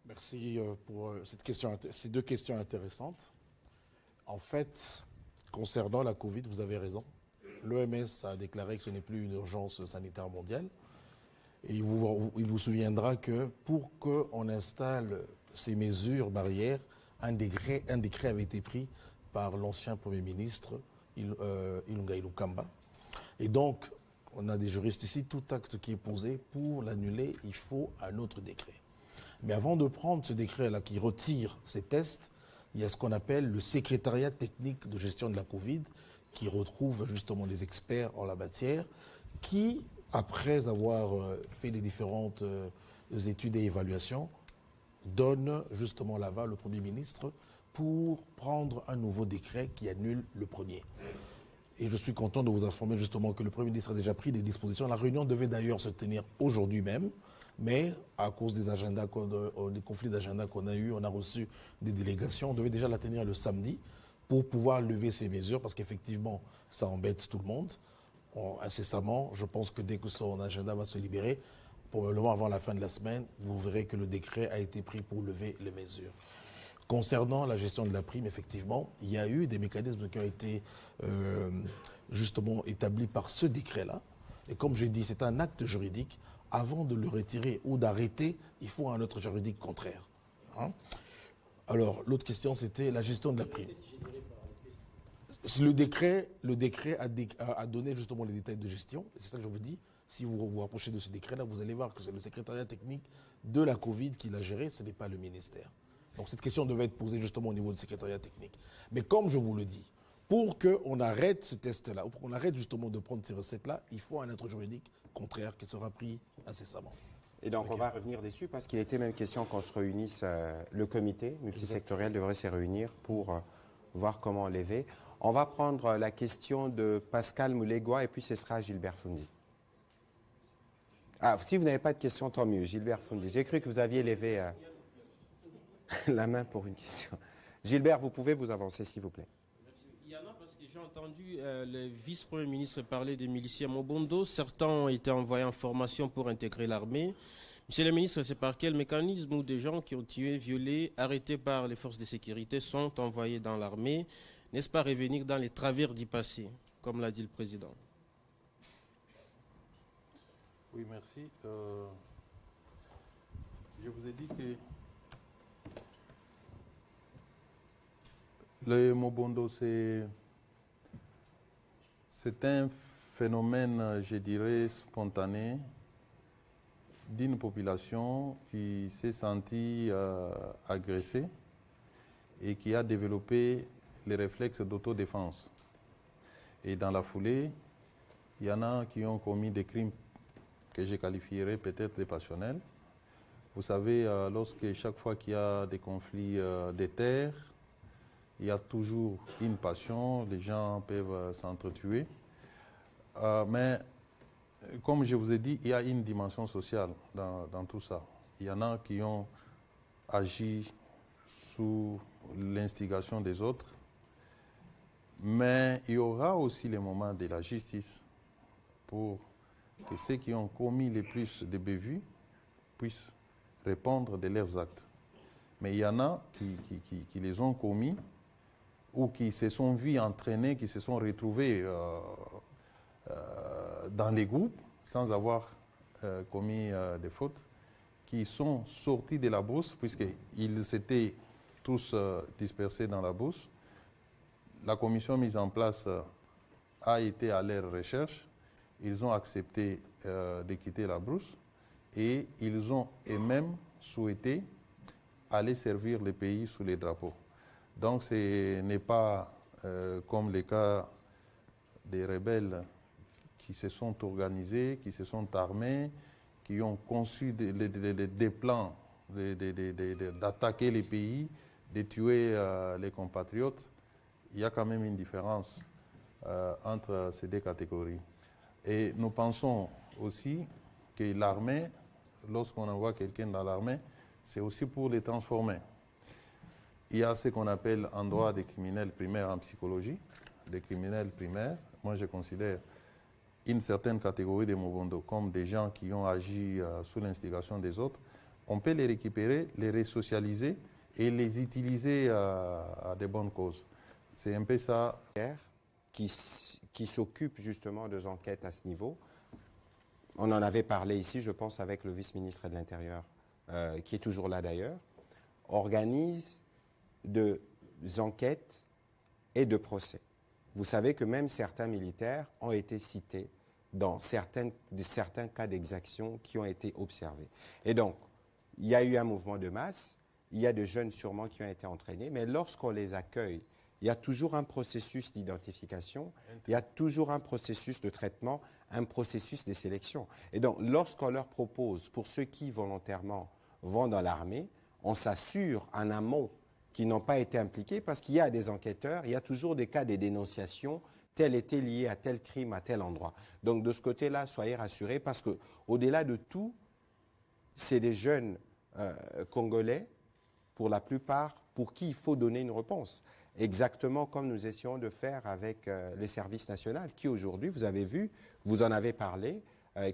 Merci pour ces deux questions intéressantes. En fait, concernant la Covid, vous avez raison. L'OMS a déclaré que ce n'est plus une urgence sanitaire mondiale. Et il vous souviendra que pour qu'on installe ces mesures barrières, un décret avait été pris par l'ancien Premier ministre, Ilunga Ilukamba. Et donc, on a des juristes ici, tout acte qui est posé pour l'annuler, il faut un autre décret. Mais avant de prendre ce décret-là qui retire ces tests, il y a ce qu'on appelle le secrétariat technique de gestion de la Covid, qui retrouve justement les experts en la matière, qui, après avoir fait les différentes études et évaluations, donne justement l'aval au Premier ministre pour prendre un nouveau décret qui annule le premier. Et je suis content de vous informer justement que le Premier ministre a déjà pris des dispositions. La réunion devait d'ailleurs se tenir aujourd'hui même, mais à cause des agendas, des conflits d'agenda qu'on a eu, on a reçu des délégations. On devait déjà la tenir le samedi pour pouvoir lever ces mesures, parce qu'effectivement, ça embête tout le monde. Incessamment, je pense que dès que son agenda va se libérer, probablement avant la fin de la semaine, vous verrez que le décret a été pris pour lever les mesures. Concernant la gestion de la prime, effectivement, il y a eu des mécanismes qui ont été justement établis par ce décret-là. Et comme j'ai dit, c'est un acte juridique. Avant de le retirer ou d'arrêter, il faut un autre juridique contraire. Hein? Alors, l'autre question, c'était la gestion de la prime. Le décret a donné justement les détails de gestion. C'est ça que je vous dis. Si vous vous rapprochez de ce décret-là, vous allez voir que c'est le secrétariat technique de la Covid qui l'a géré, ce n'est pas le ministère. Donc cette question devait être posée justement au niveau du secrétariat technique. Mais comme je vous le dis, pour qu'on arrête ce test-là, ou pour qu'on arrête justement de prendre ces recettes-là, il faut un être juridique contraire qui sera pris incessamment. Et donc, on va revenir dessus parce qu'il était même question qu'on se réunisse, le comité multisectoriel devrait se réunir pour voir comment enlever. On va prendre la question de Pascal Moulegua et puis ce sera Gilbert Fundi. Ah, si vous n'avez pas de question, tant mieux. Gilbert Fundi. J'ai cru que vous aviez levé la main pour une question. Gilbert, vous pouvez vous avancer, s'il vous plaît. Il y en a parce que j'ai entendu le vice-premier ministre parler des miliciens Mobondo. Certains ont été envoyés en formation pour intégrer l'armée. Monsieur le ministre, c'est par quel mécanisme où des gens qui ont tué, violé, arrêtés par les forces de sécurité sont envoyés dans l'armée? N'est-ce pas revenir dans les travers du passé, comme l'a dit le président? Oui, merci. Je vous ai dit que le Mobondo, c'est un phénomène, je dirais, spontané d'une population qui s'est sentie agressée et qui a développé les réflexes d'autodéfense. Et dans la foulée, il y en a qui ont commis des crimes que je qualifierais peut-être de passionnels. Vous savez, chaque fois qu'il y a des conflits des terres, il y a toujours une passion, les gens peuvent s'entretuer. Mais comme je vous ai dit, il y a une dimension sociale dans tout ça. Il y en a qui ont agi sous l'instigation des autres. Mais il y aura aussi les moments de la justice pour que ceux qui ont commis le plus de bévues puissent répondre de leurs actes. Mais il y en a qui les ont commis ou qui se sont vus entraînés, qui se sont retrouvés dans les groupes sans avoir commis des fautes, qui sont sortis de la brousse puisqu'ils s'étaient tous dispersés dans la brousse. La commission mise en place a été à leur recherche. Ils ont accepté de quitter la brousse et ils ont eux-mêmes souhaité aller servir le pays sous les drapeaux. Donc ce n'est pas comme le cas des rebelles qui se sont organisés, qui se sont armés, qui ont conçu des plans d'attaquer les pays, de tuer les compatriotes. Il y a quand même une différence entre ces deux catégories. Et nous pensons aussi que l'armée, lorsqu'on envoie quelqu'un dans l'armée, c'est aussi pour les transformer. Il y a ce qu'on appelle en droit des criminels primaires en psychologie, des criminels primaires. Moi, je considère une certaine catégorie de Mobondo comme des gens qui ont agi sous l'instigation des autres. On peut les récupérer, les resocialiser et les utiliser à de bonnes causes. C'est un peu ça. Qui s'occupe justement des enquêtes à ce niveau. On en avait parlé ici, je pense, avec le vice-ministre de l'Intérieur, qui est toujours là d'ailleurs, organise des enquêtes et de procès. Vous savez que même certains militaires ont été cités dans certains cas d'exaction qui ont été observés. Et donc, il y a eu un mouvement de masse, il y a des jeunes sûrement qui ont été entraînés, mais lorsqu'on les accueille, il y a toujours un processus d'identification, il y a toujours un processus de traitement, un processus de sélection. Et donc, lorsqu'on leur propose, pour ceux qui volontairement vont dans l'armée, on s'assure en amont qu'ils n'ont pas été impliqués parce qu'il y a des enquêteurs, il y a toujours des cas de dénonciation, tel était lié à tel crime, à tel endroit. Donc, de ce côté-là, soyez rassurés parce qu'au-delà de tout, c'est des jeunes Congolais, pour la plupart, pour qui il faut donner une réponse. Exactement comme nous essayons de faire avec le service national, qui aujourd'hui, vous avez vu, vous en avez parlé,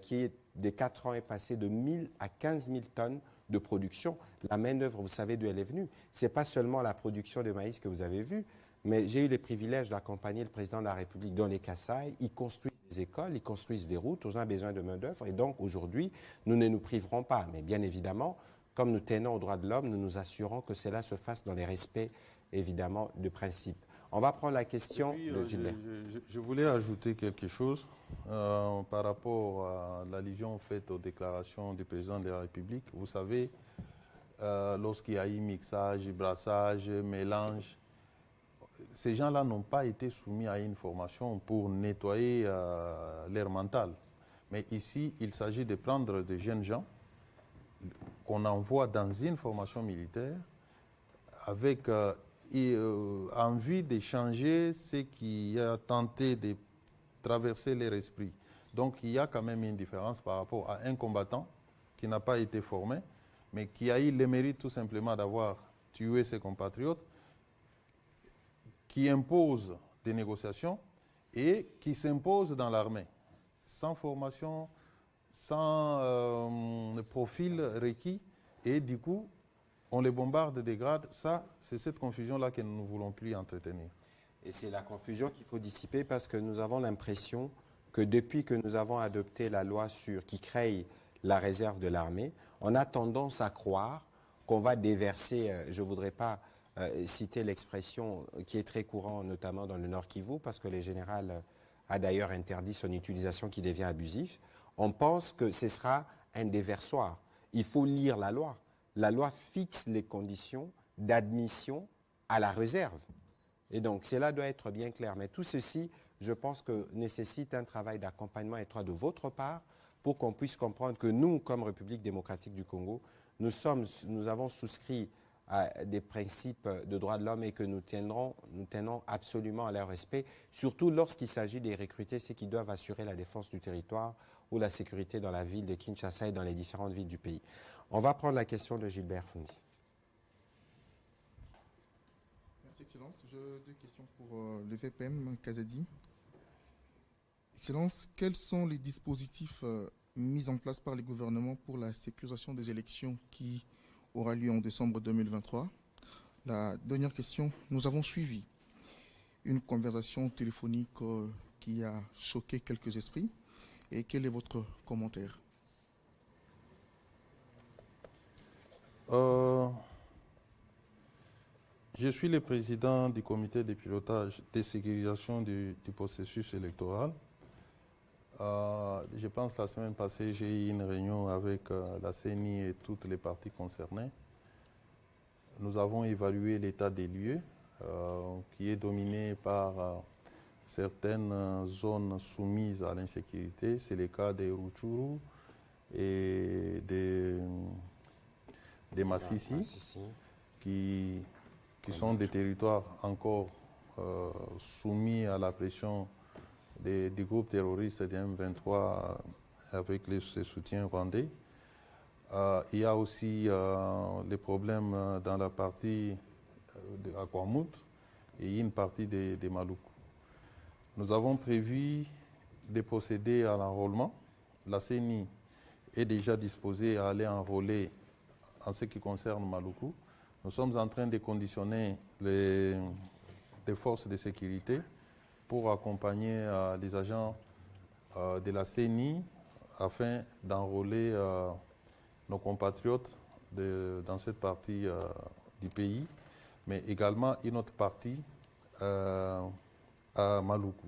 qui des 4 ans est passé de 1000 à 15 000 tonnes de production. La main-d'œuvre, vous savez d'où elle est venue. Ce n'est pas seulement la production de maïs que vous avez vu, mais j'ai eu le privilège d'accompagner le président de la République dans les Kasaï. Ils construisent des écoles, ils construisent des routes, on a besoin de main-d'œuvre. Et donc aujourd'hui, nous ne nous priverons pas. Mais bien évidemment, comme nous tenons aux droits de l'homme, nous nous assurons que cela se fasse dans les respects, évidemment, de principe. On va prendre la question de Gilbert. Je voulais ajouter quelque chose par rapport à l'allusion faite aux déclarations du président de la République. Vous savez, lorsqu'il y a eu mixage, brassage, mélange. Ces gens-là n'ont pas été soumis à une formation pour nettoyer l'air mental. Mais ici, il s'agit de prendre des jeunes gens qu'on envoie dans une formation militaire avec envie d'échanger ce qui a tenté de traverser leur esprit. Donc il y a quand même une différence par rapport à un combattant qui n'a pas été formé, mais qui a eu le mérite tout simplement d'avoir tué ses compatriotes, qui impose des négociations et qui s'impose dans l'armée, sans formation, sans profil requis, et du coup, on les bombarde des grades. Ça, c'est cette confusion-là que nous ne voulons plus entretenir. Et c'est la confusion qu'il faut dissiper parce que nous avons l'impression que depuis que nous avons adopté la loi qui crée la réserve de l'armée, on a tendance à croire qu'on va déverser, je ne voudrais pas citer l'expression qui est très courante, notamment dans le Nord Kivu, parce que le général a d'ailleurs interdit son utilisation qui devient abusif. On pense que ce sera un déversoir. Il faut lire la loi. La loi fixe les conditions d'admission à la réserve. Et donc, cela doit être bien clair. Mais tout ceci, je pense que nécessite un travail d'accompagnement étroit de votre part pour qu'on puisse comprendre que nous, comme République démocratique du Congo, nous avons souscrit à des principes de droits de l'homme et que nous tenons absolument à leur respect, surtout lorsqu'il s'agit de recruter ceux qui doivent assurer la défense du territoire ou la sécurité dans la ville de Kinshasa et dans les différentes villes du pays. On va prendre la question de Gilbert Fundi. Merci, Excellence. J'ai deux questions pour le VPM Kazadi. Excellence, quels sont les dispositifs mis en place par les gouvernements pour la sécurisation des élections qui aura lieu en décembre 2023? La dernière question, nous avons suivi une conversation téléphonique qui a choqué quelques esprits. Et quel est votre commentaire? Je suis le président du comité de pilotage de sécurisation du processus électoral. Je pense que la semaine passée, j'ai eu une réunion avec la CENI et toutes les parties concernées. Nous avons évalué l'état des lieux qui est dominé par certaines zones soumises à l'insécurité. C'est le cas des Rutshuru et des Masisi, qui sont des territoires encore soumis à la pression des groupes terroristes des M23 avec ses soutiens rwandais. Il y a aussi les problèmes dans la partie de Akwamut et une partie des Maluku. Nous avons prévu de procéder à l'enrôlement. La CENI est déjà disposée à aller enrôler en ce qui concerne Maluku. Nous sommes en train de conditionner les forces de sécurité pour accompagner les agents de la CENI afin d'enrôler nos compatriotes dans cette partie du pays, mais également une autre partie à Maluku.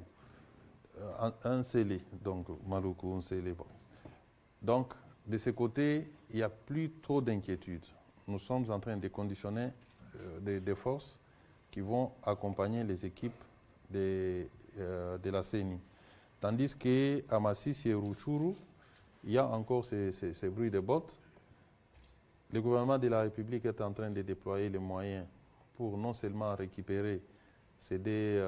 Un scellé, donc Maluku, un scellé. Bon. Donc, de ce côté, il n'y a plus trop d'inquiétude. Nous sommes en train de conditionner des forces qui vont accompagner les équipes de la CENI. Tandis qu'à Masisi et Rutshuru, il y a encore ces bruits de bottes. Le gouvernement de la République est en train de déployer les moyens pour non seulement récupérer ces deux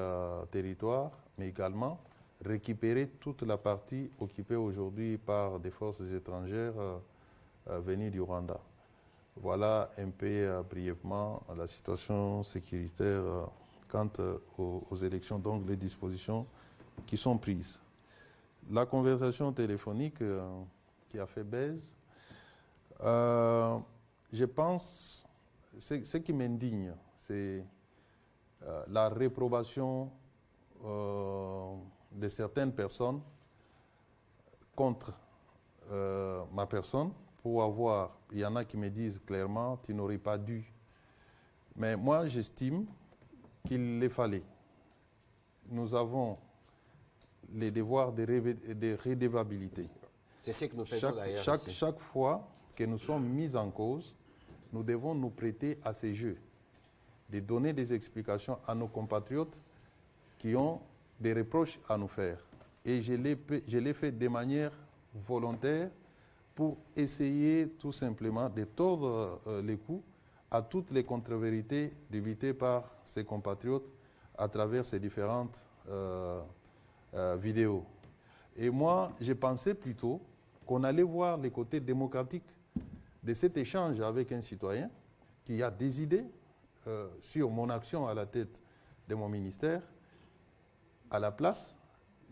territoires, mais également récupérer toute la partie occupée aujourd'hui par des forces étrangères venues du Rwanda. Voilà un peu brièvement la situation sécuritaire quant aux élections, donc les dispositions qui sont prises. La conversation téléphonique qui a fait baise, je pense, ce qui m'indigne, c'est la réprobation de certaines personnes contre ma personne pour avoir, il y en a qui me disent clairement, tu n'aurais pas dû. Mais moi, j'estime qu'il les fallait. Nous avons les devoirs de redevabilité. C'est ce que nous faisons d'ailleurs. Chaque fois que nous sommes mis en cause, nous devons nous prêter à ces jeux, de donner des explications à nos compatriotes qui ont des reproches à nous faire. Et je l'ai fait de manière volontaire pour essayer tout simplement de tordre les coups à toutes les contre-vérités débitées par ses compatriotes à travers ces différentes vidéos. Et moi, j'ai pensé plutôt qu'on allait voir les côtés démocratiques de cet échange avec un citoyen qui a des idées sur mon action à la tête de mon ministère. À la place,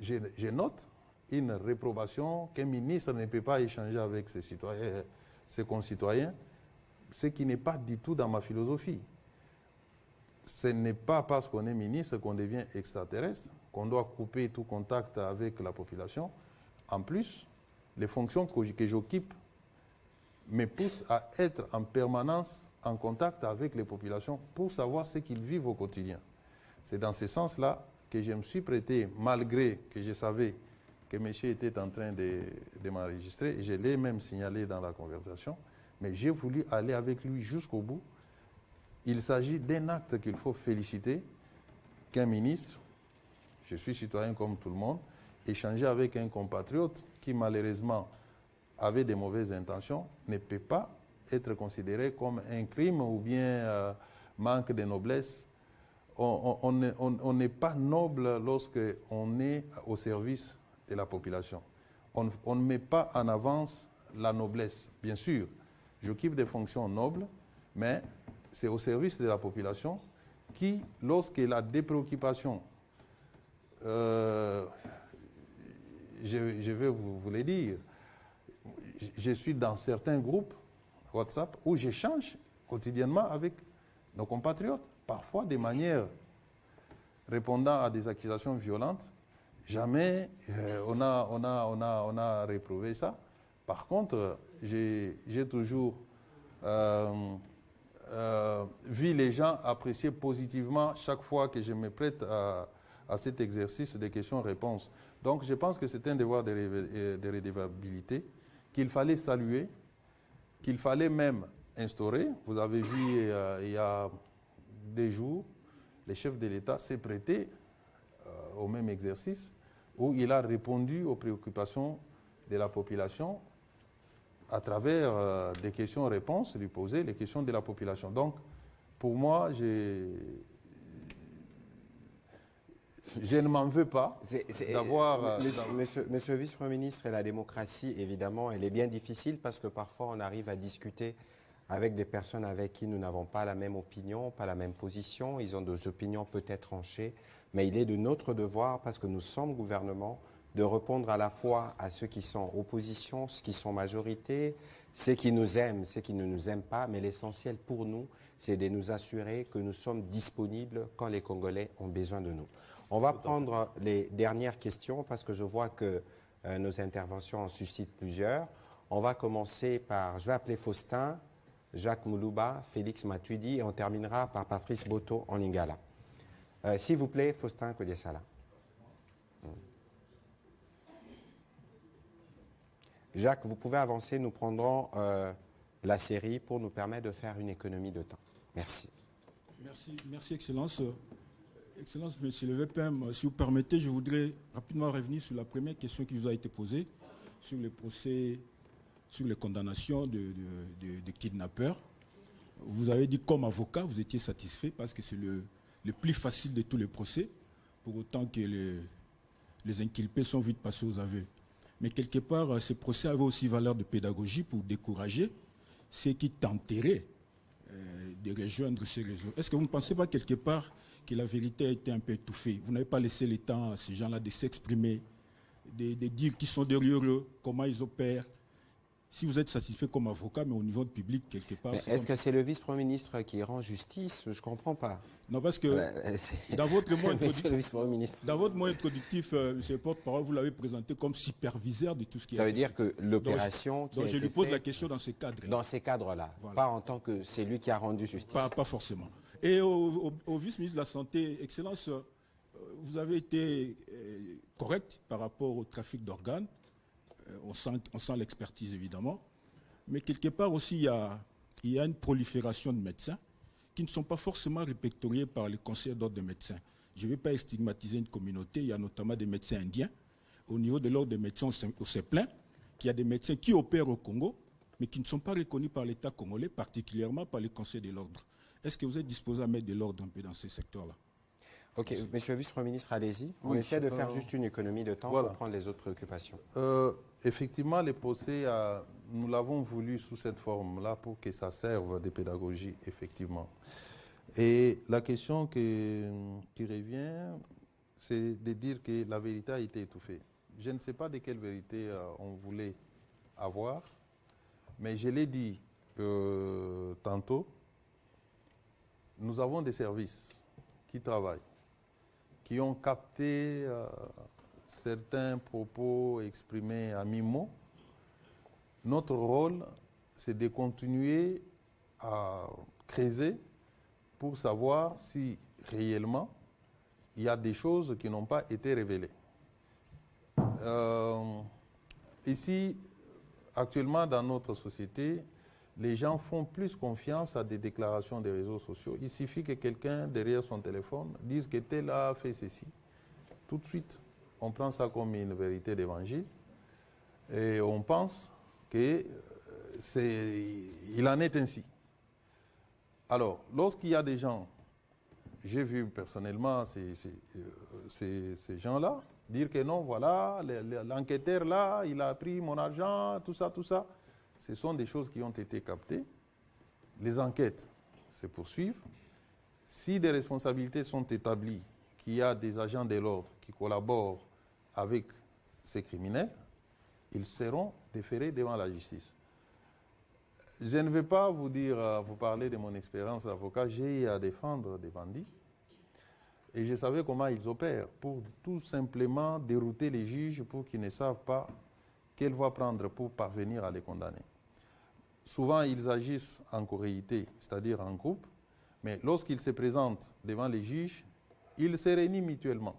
je note une réprobation qu'un ministre ne peut pas échanger avec ses concitoyens, ce qui n'est pas du tout dans ma philosophie. Ce n'est pas parce qu'on est ministre qu'on devient extraterrestre, qu'on doit couper tout contact avec la population. En plus, les fonctions que j'occupe me poussent à être en permanence en contact avec les populations pour savoir ce qu'ils vivent au quotidien. C'est dans ce sens-là que je me suis prêté, malgré que je savais que monsieur était en train de m'enregistrer, je l'ai même signalé dans la conversation, mais j'ai voulu aller avec lui jusqu'au bout. Il s'agit d'un acte qu'il faut féliciter, qu'un ministre, je suis citoyen comme tout le monde, échanger avec un compatriote qui malheureusement avait des mauvaises intentions, ne peut pas être considéré comme un crime ou bien manque de noblesse. On n'est pas noble lorsqu'on est au service de la population. On ne met pas en avance la noblesse. Bien sûr, j'occupe des fonctions nobles, mais c'est au service de la population qui, lorsqu'elle a des préoccupations, je vais vous les dire, je suis dans certains groupes WhatsApp où j'échange quotidiennement avec nos compatriotes, parfois de manière répondant à des accusations violentes. Jamais on a réprouvé ça. Par contre, j'ai toujours vu les gens apprécier positivement chaque fois que je me prête à cet exercice de questions-réponses. Donc je pense que c'est un devoir de redevabilité qu'il fallait saluer, qu'il fallait même instaurer. Vous avez vu il y a des jours, le chef de l'État s'est prêté au même exercice où il a répondu aux préoccupations de la population à travers des questions-réponses, lui poser les questions de la population. Donc, pour moi, je ne m'en veux pas d'avoir... Monsieur le vice-premier ministre, la démocratie, évidemment, elle est bien difficile parce que parfois on arrive à discuter avec des personnes avec qui nous n'avons pas la même opinion, pas la même position. Ils ont des opinions peut-être tranchées, mais il est de notre devoir, parce que nous sommes gouvernement, de répondre à la fois à ceux qui sont opposition, ceux qui sont majorité, ceux qui nous aiment, ceux qui ne nous aiment pas. Mais l'essentiel pour nous, c'est de nous assurer que nous sommes disponibles quand les Congolais ont besoin de nous. On va prendre les dernières questions parce que je vois que nos interventions en suscitent plusieurs. On va commencer par, je vais appeler Faustin, Jacques Moulouba, Félix Matuidi et on terminera par Patrice Boto en Lingala. S'il vous plaît, Faustin Kodesala. Jacques, vous pouvez avancer, nous prendrons la série pour nous permettre de faire une économie de temps. Merci. Merci Excellence. Excellence, Monsieur le VPM, si vous permettez, je voudrais rapidement revenir sur la première question qui vous a été posée, sur les procès, sur les condamnations de kidnappeurs. Vous avez dit comme avocat, vous étiez satisfait parce que c'est le plus facile de tous les procès, pour autant que les inculpés sont vite passés aux aveux. Mais quelque part, ces procès avaient aussi valeur de pédagogie pour décourager ceux qui tenteraient de rejoindre ces réseaux. Est-ce que vous ne pensez pas quelque part que la vérité a été un peu étouffée? Vous n'avez pas laissé le temps à ces gens-là de s'exprimer, de dire qui sont derrière eux, comment ils opèrent. Si vous êtes satisfait comme avocat, mais au niveau du public, quelque part... Est-ce que c'est le vice-premier ministre qui rend justice? Je ne comprends pas. Non, parce que dans votre mot introductif, monsieur le porte-parole, vous l'avez présenté comme superviseur de tout ce qui est... Ça veut dire que l'opération qui a été je lui pose la question dans ces cadres-là. Dans ces cadres-là, voilà. Pas en tant que c'est lui qui a rendu justice. Pas forcément. Et au vice-ministre de la Santé, Excellence, vous avez été correct par rapport au trafic d'organes. On sent l'expertise, évidemment. Mais quelque part aussi, il y a il y a une prolifération de médecins qui ne sont pas forcément répertoriés par les conseils d'ordre des médecins. Je ne vais pas stigmatiser une communauté, il y a notamment des médecins indiens. Au niveau de l'ordre des médecins, on s'est plaint qu'il y a des médecins qui opèrent au Congo, mais qui ne sont pas reconnus par l'État congolais, particulièrement par les conseils de l'ordre. Est-ce que vous êtes disposé à mettre de l'ordre un peu dans ces secteurs-là? Ok, monsieur le vice-premier ministre, allez-y. On essaie de faire juste une économie de temps pour prendre les autres préoccupations. Effectivement, les procès, nous l'avons voulu sous cette forme-là pour que ça serve de pédagogie, effectivement. Et la question qui revient, c'est de dire que la vérité a été étouffée. Je ne sais pas de quelle vérité on voulait avoir, mais je l'ai dit tantôt, nous avons des services qui travaillent, qui ont capté certains propos exprimés à mi-mot. Notre rôle, c'est de continuer à creuser pour savoir si réellement il y a des choses qui n'ont pas été révélées. Ici, actuellement dans notre société, les gens font plus confiance à des déclarations des réseaux sociaux. Il suffit que quelqu'un, derrière son téléphone, dise que tel a fait ceci. Tout de suite, on prend ça comme une vérité d'évangile et on pense qu'il en est ainsi. Alors, lorsqu'il y a des gens, j'ai vu personnellement ces gens-là dire que non, voilà, l'enquêteur là, il a pris mon argent, tout ça, tout ça. Ce sont des choses qui ont été captées. Les enquêtes se poursuivent. Si des responsabilités sont établies, qu'il y a des agents de l'ordre qui collaborent avec ces criminels, ils seront déférés devant la justice. Je ne vais pas vous parler de mon expérience d'avocat. J'ai eu à défendre des bandits et je savais comment ils opèrent pour tout simplement dérouter les juges pour qu'ils ne savent pas quelle voie prendre pour parvenir à les condamner. Souvent, ils agissent en choréité, c'est-à-dire en groupe, mais lorsqu'ils se présentent devant les juges, ils se réunissent mutuellement.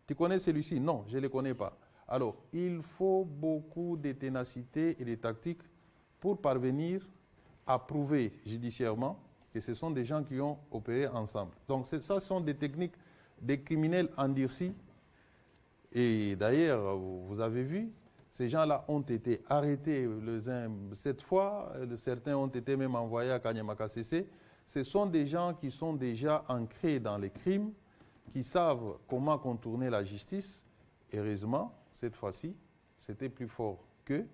Tu connais celui-ci? Non, je ne le connais pas. Alors, il faut beaucoup de ténacité et de tactique pour parvenir à prouver judiciairement que ce sont des gens qui ont opéré ensemble. Donc, ça, ce sont des techniques des criminels endurcis. Et d'ailleurs, vous avez vu, ces gens-là ont été arrêtés les uns 7 fois, certains ont été même envoyés à Kanyama-Kasese. Ce sont des gens qui sont déjà ancrés dans les crimes, qui savent comment contourner la justice. Heureusement, cette fois-ci, c'était plus fort qu'eux.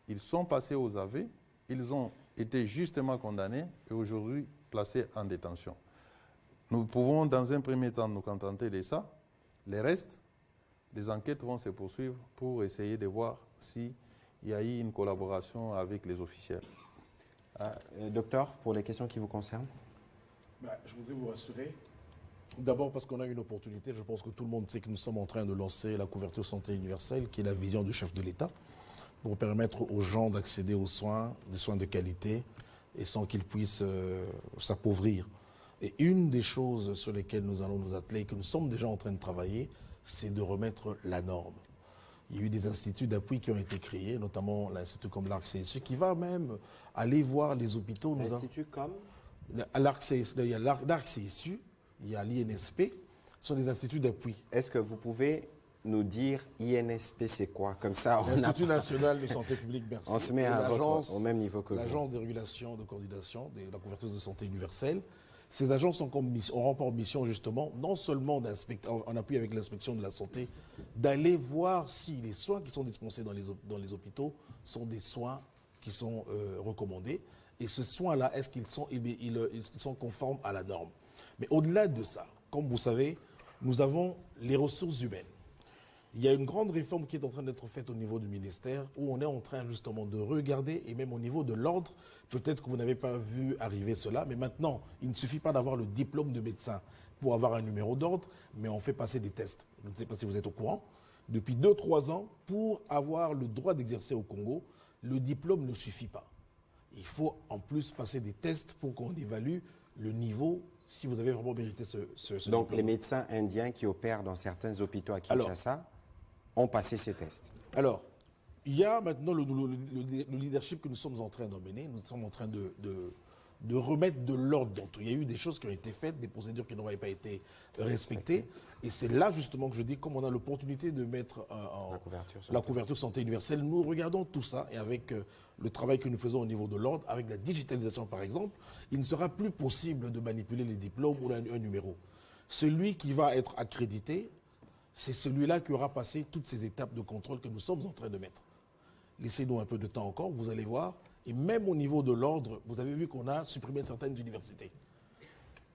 Ils sont passés aux aveux, ils ont été justement condamnés et aujourd'hui placés en détention. Nous pouvons dans un premier temps nous contenter de ça. Les restes, les enquêtes vont se poursuivre pour essayer de voir s'il y a eu une collaboration avec les officiels. Docteur, pour les questions qui vous concernent. Je voudrais vous rassurer. D'abord parce qu'on a une opportunité. Je pense que tout le monde sait que nous sommes en train de lancer la couverture santé universelle, qui est la vision du chef de l'État, pour permettre aux gens d'accéder aux soins, des soins de qualité, et sans qu'ils puissent s'appauvrir. Et une des choses sur lesquelles nous allons nous atteler, que nous sommes déjà en train de travailler, c'est de remettre la norme. Il y a eu des instituts d'appui qui ont été créés, notamment l'institut comme l'ARC-CSU, qui va même aller voir les hôpitaux. L'institut comme il y a l'ARC-CSU, il y a l'INSP, ce sont des instituts d'appui. Est-ce que vous pouvez nous dire INSP c'est quoi? Comme ça, l'Institut national de santé publique, merci. On se met au même niveau que vous. L'agence de régulation, de coordination de la couverture de santé universelle. Ces agences auront pour mission justement, non seulement en appui avec l'inspection de la santé, d'aller voir si les soins qui sont dispensés dans les hôpitaux sont des soins qui sont recommandés. Et ce soin-là, est-ce qu'ils sont conformes à la norme? Mais au-delà de ça, comme vous savez, nous avons les ressources humaines. Il y a une grande réforme qui est en train d'être faite au niveau du ministère, où on est en train justement de regarder, et même au niveau de l'ordre, peut-être que vous n'avez pas vu arriver cela, mais maintenant, il ne suffit pas d'avoir le diplôme de médecin pour avoir un numéro d'ordre, mais on fait passer des tests. Je ne sais pas si vous êtes au courant. Depuis 2-3 ans, pour avoir le droit d'exercer au Congo, le diplôme ne suffit pas. Il faut en plus passer des tests pour qu'on évalue le niveau, si vous avez vraiment mérité ce Donc diplôme. les médecins indiens qui opèrent dans certains hôpitaux à Kinshasa ont passé ces tests. Alors, il y a maintenant le leadership que nous sommes en train d'emmener. Nous sommes en train de remettre de l'ordre dans tout. Il y a eu des choses qui ont été faites, des procédures qui n'auraient pas été respectées. Et c'est là justement que je dis, comme on a l'opportunité de mettre la couverture santé universelle, nous regardons tout ça et avec le travail que nous faisons au niveau de l'ordre, avec la digitalisation par exemple, il ne sera plus possible de manipuler les diplômes ou un numéro. Celui qui va être accrédité, c'est celui-là qui aura passé toutes ces étapes de contrôle que nous sommes en train de mettre. Laissez-nous un peu de temps encore, vous allez voir. Et même au niveau de l'ordre, vous avez vu qu'on a supprimé certaines universités.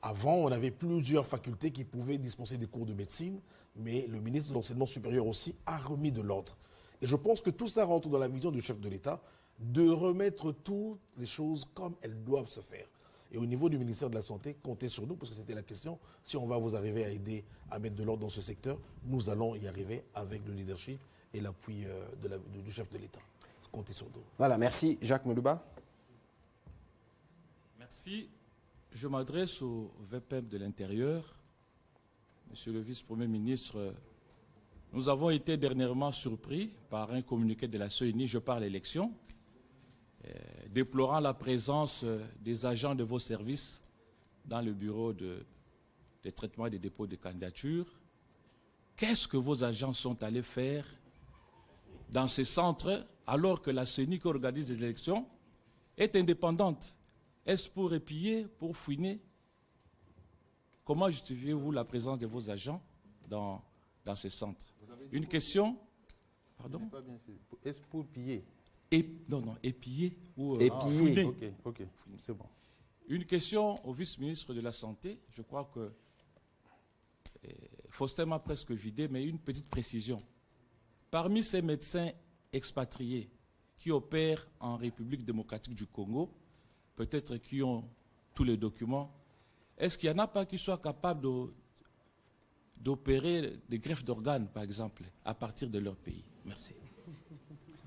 Avant, on avait plusieurs facultés qui pouvaient dispenser des cours de médecine, mais le ministre de l'Enseignement supérieur aussi a remis de l'ordre. Et je pense que tout ça rentre dans la vision du chef de l'État, de remettre toutes les choses comme elles doivent se faire. Et au niveau du ministère de la Santé, comptez sur nous, parce que c'était la question, si on va vous arriver à aider à mettre de l'ordre dans ce secteur, nous allons y arriver avec le leadership et l'appui du chef de l'État. Comptez sur nous. Voilà, merci. Jacques Moulouba. Merci. Je m'adresse au VPM de l'Intérieur. Monsieur le vice-premier ministre, nous avons été dernièrement surpris par un communiqué de la CENI, je parle élection, déplorant la présence des agents de vos services dans le bureau de traitement des dépôts de candidature. Qu'est-ce que vos agents sont allés faire dans ces centres alors que la CENI qui organise les élections est indépendante? Est-ce pour épier, pour fouiner? Comment justifiez-vous la présence de vos agents dans ces centres? Une question. Pardon? Est-ce pour piller? Non, épier ou fouiner. Ok, c'est bon. Une question au vice-ministre de la Santé. Je crois que Faustin m'a presque vidé, mais une petite précision. Parmi ces médecins expatriés qui opèrent en République démocratique du Congo, peut-être qui ont tous les documents, est-ce qu'il n'y en a pas qui soient capables d'opérer des greffes d'organes, par exemple, à partir de leur pays? Merci.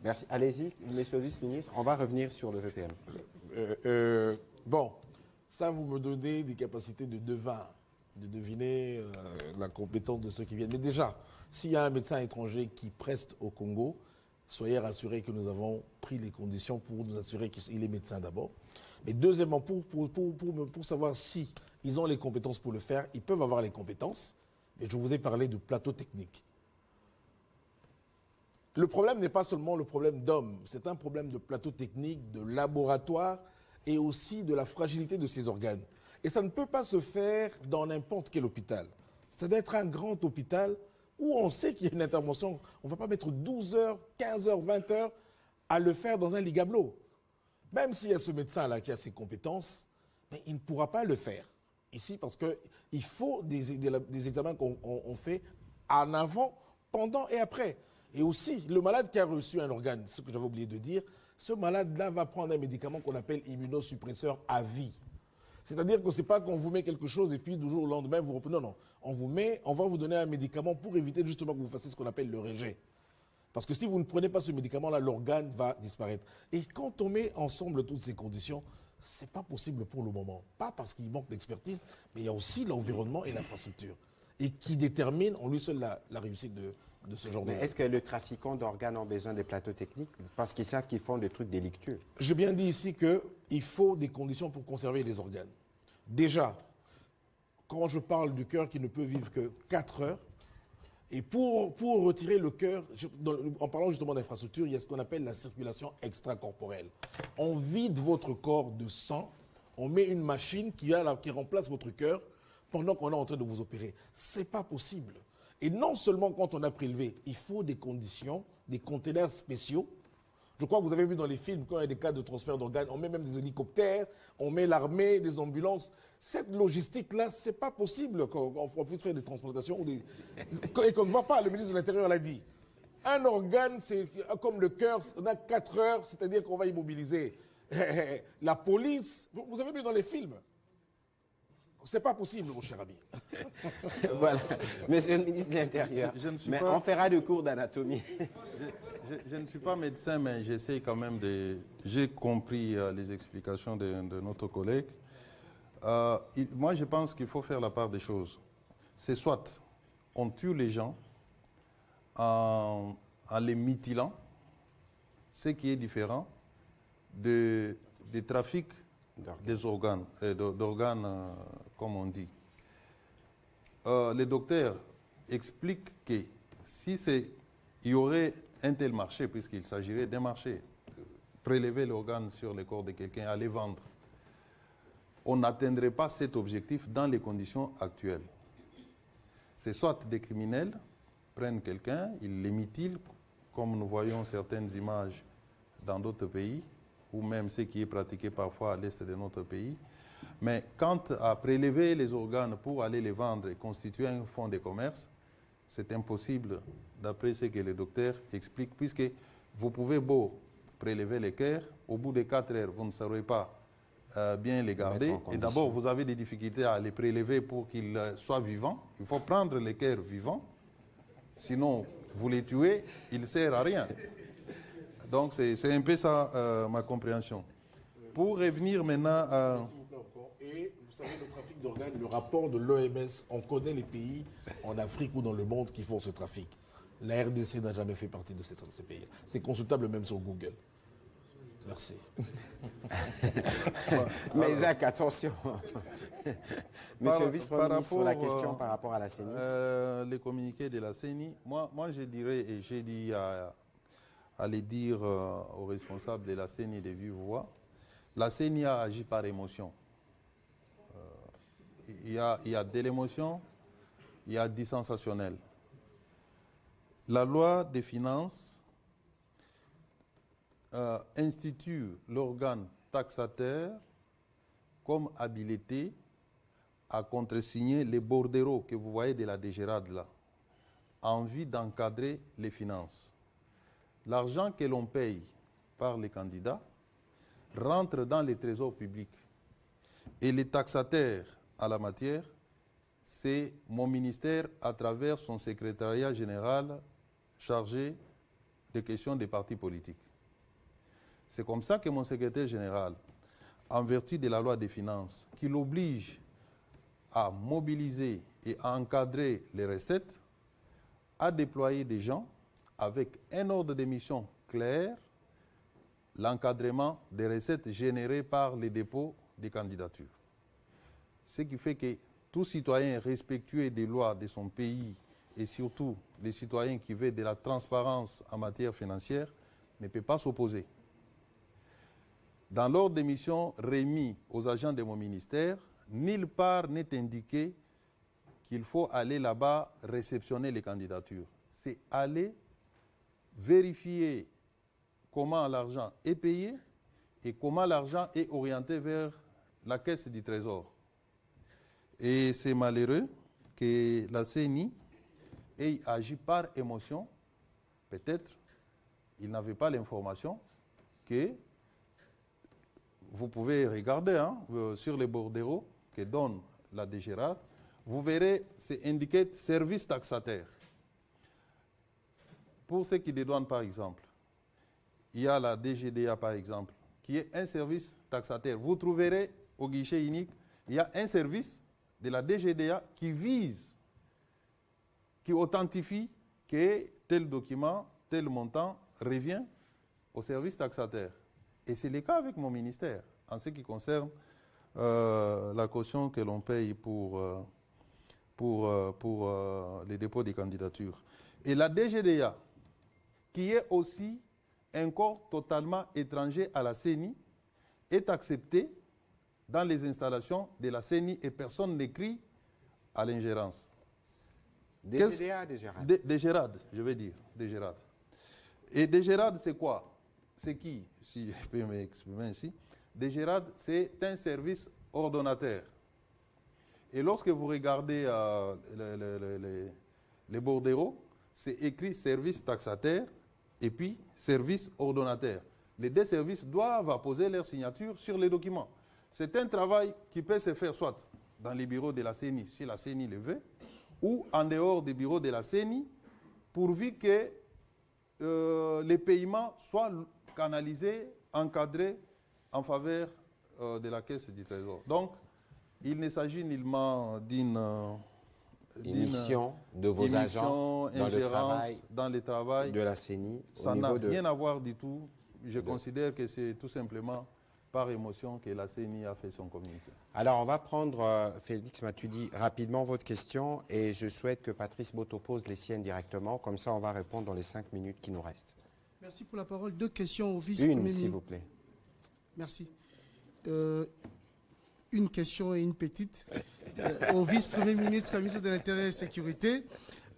Merci. Allez-y, monsieur le vice-ministre, on va revenir sur le VPM. Bon, ça, vous me donnez des capacités de deviner la compétence de ceux qui viennent. Mais déjà, s'il y a un médecin étranger qui preste au Congo, soyez rassurés que nous avons pris les conditions pour nous assurer qu'il est médecin d'abord. Mais deuxièmement, pour savoir si ils ont les compétences pour le faire, ils peuvent avoir les compétences. Et je vous ai parlé de plateau technique. Le problème n'est pas seulement le problème d'hommes, c'est un problème de plateau technique, de laboratoire et aussi de la fragilité de ces organes. Et ça ne peut pas se faire dans n'importe quel hôpital. Ça doit être un grand hôpital où on sait qu'il y a une intervention. On ne va pas mettre 12 heures, 15 heures, 20 heures à le faire dans un lit gablot. Même s'il y a ce médecin-là qui a ses compétences, mais il ne pourra pas le faire ici parce qu'il faut des examens qu'on fait en avant, pendant et après. Et aussi, le malade qui a reçu un organe, ce que j'avais oublié de dire, ce malade-là va prendre un médicament qu'on appelle immunosuppresseur à vie. C'est-à-dire que ce n'est pas qu'on vous met quelque chose et puis du jour au lendemain, vous reprenez. Non, non. On va vous donner un médicament pour éviter justement que vous fassiez ce qu'on appelle le rejet. Parce que si vous ne prenez pas ce médicament-là, l'organe va disparaître. Et quand on met ensemble toutes ces conditions, ce n'est pas possible pour le moment. Pas parce qu'il manque d'expertise, mais il y a aussi l'environnement et l'infrastructure. Et qui détermine en lui seul la réussite de ce genre de... Mais est-ce que les trafiquants d'organes ont besoin des plateaux techniques parce qu'ils savent qu'ils font des trucs délictueux? J'ai bien dit ici qu'il faut des conditions pour conserver les organes. Déjà, quand je parle du cœur qui ne peut vivre que 4 heures, et pour retirer le cœur, en parlant justement d'infrastructure, il y a ce qu'on appelle la circulation extracorporelle. On vide votre corps de sang, on met une machine qui remplace votre cœur pendant qu'on est en train de vous opérer. Ce n'est pas possible. Et non seulement quand on a prélevé, il faut des conditions, des containers spéciaux. Je crois que vous avez vu dans les films, quand il y a des cas de transfert d'organes, on met même des hélicoptères, on met l'armée, des ambulances. Cette logistique-là, ce n'est pas possible qu'on puisse faire des transplantations. Et qu'on ne voit pas, le ministre de l'Intérieur l'a dit. Un organe, c'est comme le cœur, on a 4 heures, c'est-à-dire qu'on va immobiliser. La police, vous avez vu dans les films. C'est pas possible, mon cher ami. Voilà. Monsieur le ministre de l'Intérieur, on fera des cours d'anatomie. Je ne suis pas médecin, mais j'essaie quand même de... J'ai compris les explications de notre collègue. Moi, je pense qu'il faut faire la part des choses. C'est soit on tue les gens en les mutilant, ce qui est différent des trafics des organes, comme on dit. Les docteurs expliquent que si il y aurait un tel marché, puisqu'il s'agirait d'un marché, prélever l'organe sur le corps de quelqu'un, aller vendre, on n'atteindrait pas cet objectif dans les conditions actuelles. C'est soit des criminels prennent quelqu'un, ils les mutilent, comme nous voyons certaines images dans d'autres pays, ou même ce qui est pratiqué parfois à l'est de notre pays. Mais quant à prélever les organes pour aller les vendre et constituer un fonds de commerce, c'est impossible d'après ce que les docteurs expliquent, puisque vous pouvez beau prélever les cœurs, au bout de 4 heures, vous ne saurez pas bien les garder. Et d'abord, vous avez des difficultés à les prélever pour qu'ils soient vivants. Il faut prendre les cœurs vivants, sinon vous les tuez, ils ne servent à rien. Donc c'est un peu ça ma compréhension. Pour revenir maintenant à... Et vous savez, le trafic d'organes, le rapport de l'OMS, on connaît les pays en Afrique ou dans le monde qui font ce trafic. La RDC n'a jamais fait partie de ces pays. C'est consultable même sur Google. Merci. Mais Jacques, attention. Monsieur le vice-premier ministre, sur la question par rapport à la CENI. Les communiqués de la CENI, moi je dirais, et j'ai dit à les dire aux responsables de la CENI de vive voix, la CENI a agi par émotion. Il y a de l'émotion, il y a du sensationnel. La loi des finances institue l'organe taxateur comme habilité à contresigner les bordereaux que vous voyez de la DGRAD là, en vue d'encadrer les finances. L'argent que l'on paye par les candidats rentre dans les trésors publics. Et les taxataires à la matière, c'est mon ministère à travers son secrétariat général chargé des questions des partis politiques. C'est comme ça que mon secrétaire général, en vertu de la loi des finances, qui l'oblige à mobiliser et à encadrer les recettes, a déployé des gens avec un ordre de mission clair, l'encadrement des recettes générées par les dépôts des candidatures. Ce qui fait que tout citoyen respectueux des lois de son pays et surtout les citoyens qui veulent de la transparence en matière financière ne peut pas s'opposer. Dans l'ordre de mission remis aux agents de mon ministère, nulle part n'est indiqué qu'il faut aller là-bas réceptionner les candidatures. C'est aller vérifier comment l'argent est payé et comment l'argent est orienté vers la caisse du Trésor. Et c'est malheureux que la CENI ait agi par émotion. Peut-être il n'avait pas l'information que vous pouvez regarder sur les bordereaux que donne la DGRAD. Vous verrez, c'est indiqué service taxataire. Pour ce qui est des douanes, par exemple, il y a la DGDA, par exemple, qui est un service taxataire. Vous trouverez au guichet unique, il y a un service de la DGDA qui vise, qui authentifie que tel document, tel montant revient au service taxataire. Et c'est le cas avec mon ministère, en ce qui concerne la caution que l'on paye pour les dépôts des candidatures. Et la DGDA, qui est aussi un corps totalement étranger à la CENI, est acceptée dans les installations de la CENI et personne n'écrit à l'ingérence. DGDA, DGRAD. DGRAD, je vais dire, DGRAD. Et DGRAD, c'est quoi? C'est qui, si je peux m'exprimer ainsi? DGRAD, c'est un service ordonnateur. Et lorsque vous regardez les bordereaux, c'est écrit service taxataire et puis service ordonnateur. Les deux services doivent apposer leur signature sur les documents. C'est un travail qui peut se faire soit dans les bureaux de la CENI, si la CENI le veut, ou en dehors des bureaux de la CENI, pourvu que les paiements soient canalisés, encadrés en faveur de la caisse du Trésor. Donc, il ne s'agit nullement d'une mission de vos agents dans le travail de la CENI. de la CENI. Ça n'a rien à voir du tout je considère que c'est tout simplement par émotion que la CENI a fait son communiqué. Alors, on va prendre, Félix Matuidi, rapidement votre question et je souhaite que Patrice Boto pose les siennes directement. Comme ça, on va répondre dans les 5 minutes qui nous restent. Merci pour la parole. 2 questions au vice-premier Une, ministre. s'il vous plaît. Merci. Une question et une petite. Au vice-premier ministre, ministre de l'Intérieur et de la Sécurité.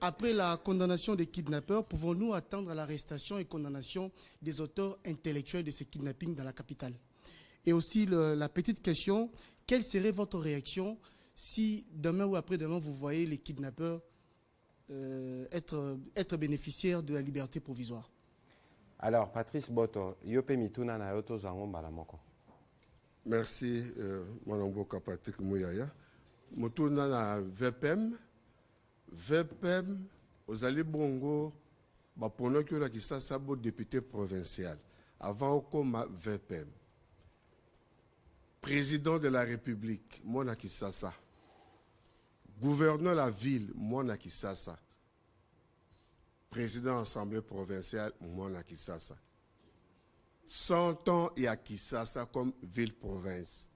Après la condamnation des kidnappeurs, pouvons-nous attendre l'arrestation et condamnation des auteurs intellectuels de ces kidnappings dans la capitale? Et aussi la petite question, quelle serait votre réaction si demain ou après-demain vous voyez les kidnappeurs être bénéficiaires de la liberté provisoire? Alors, Patrice Boto, yope mituna na yoto zango malamoko. Merci, mon ongoka Patrick Mouyaya. Motuna na VPM. VPM, aux allées bongo, pendant que la Kisasa bo député provincial. Avant comme VPM. Président de la République, Mona Kisasa. Gouverneur de la ville, Mona Kisasa. Président de l'Assemblée provinciale, Mona Kisasa. 100 ans et à Kisasa comme ville-province,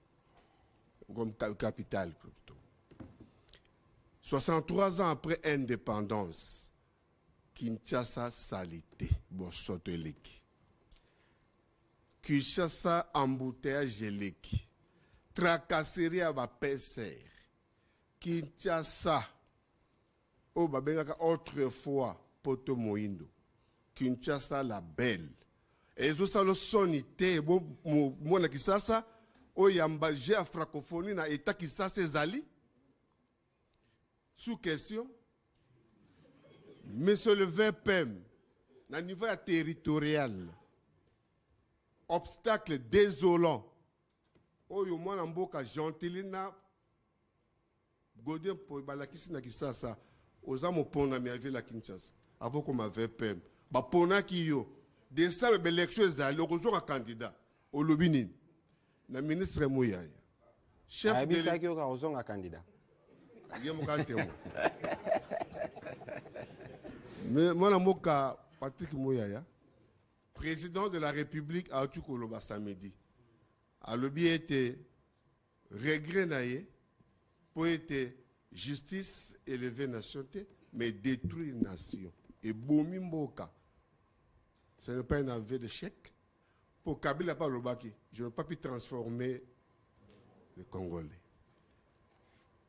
comme capitale plutôt. 63 ans après indépendance, Kinshasa salité, Bosoto eleki. Kinshasa embouteillage eleki. Tracasserie à ma PCR. Kinshasa, oh babengaka autrefois Poto Moindo. Kinshasa la belle. Et tout ça le sonité, bon na Kinshasa, oh yamba j'ai à francophonie na état Kinshasa ezali. Sous question, monsieur le VPM, à niveau territorial, obstacle désolant, oyo mwana mboka gentilina godien po balakisi na Kisasa oza mopona mi ave la Kinshasa avant comme VPM ba pona ki yo décembre élection ezali okozwa candidat au lobini na ministre Mouyaya chef de l'État qui okozwa candidat. Mais moi, Moka Patrick Mouyaya, président de la République à Atukoloba samedi, a le bien été regret pour être justice élevée nationalité, mais détruire nation. Et Bomi Mboka, ce n'est pas un aveu de chèque. Pour Kabila Palobaki, je n'ai pas pu transformer les Congolais.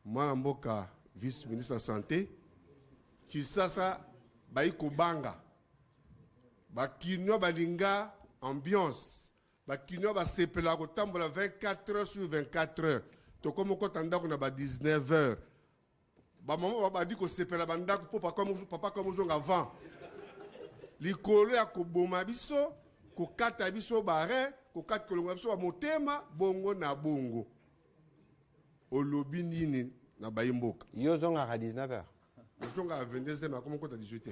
Moi, Mboka, vice-ministre de la Santé, qui ça, baïko banga, bakino balinga ambiance, bakino ba sepela ko tambola 24 heures sur 24 heures. To comme ko tanda ko na ba 19 heures. Ba maman ba di ko sepela banda ko papa comme zonga avant. Likolo ya ko boma biso, ko kata biso bare, ko kata kolonga biso ba motema bongo na bongo. Olobi nini na bayimboka. Yozonga à 19h. Yozonga à 22h, mais comment à 18h.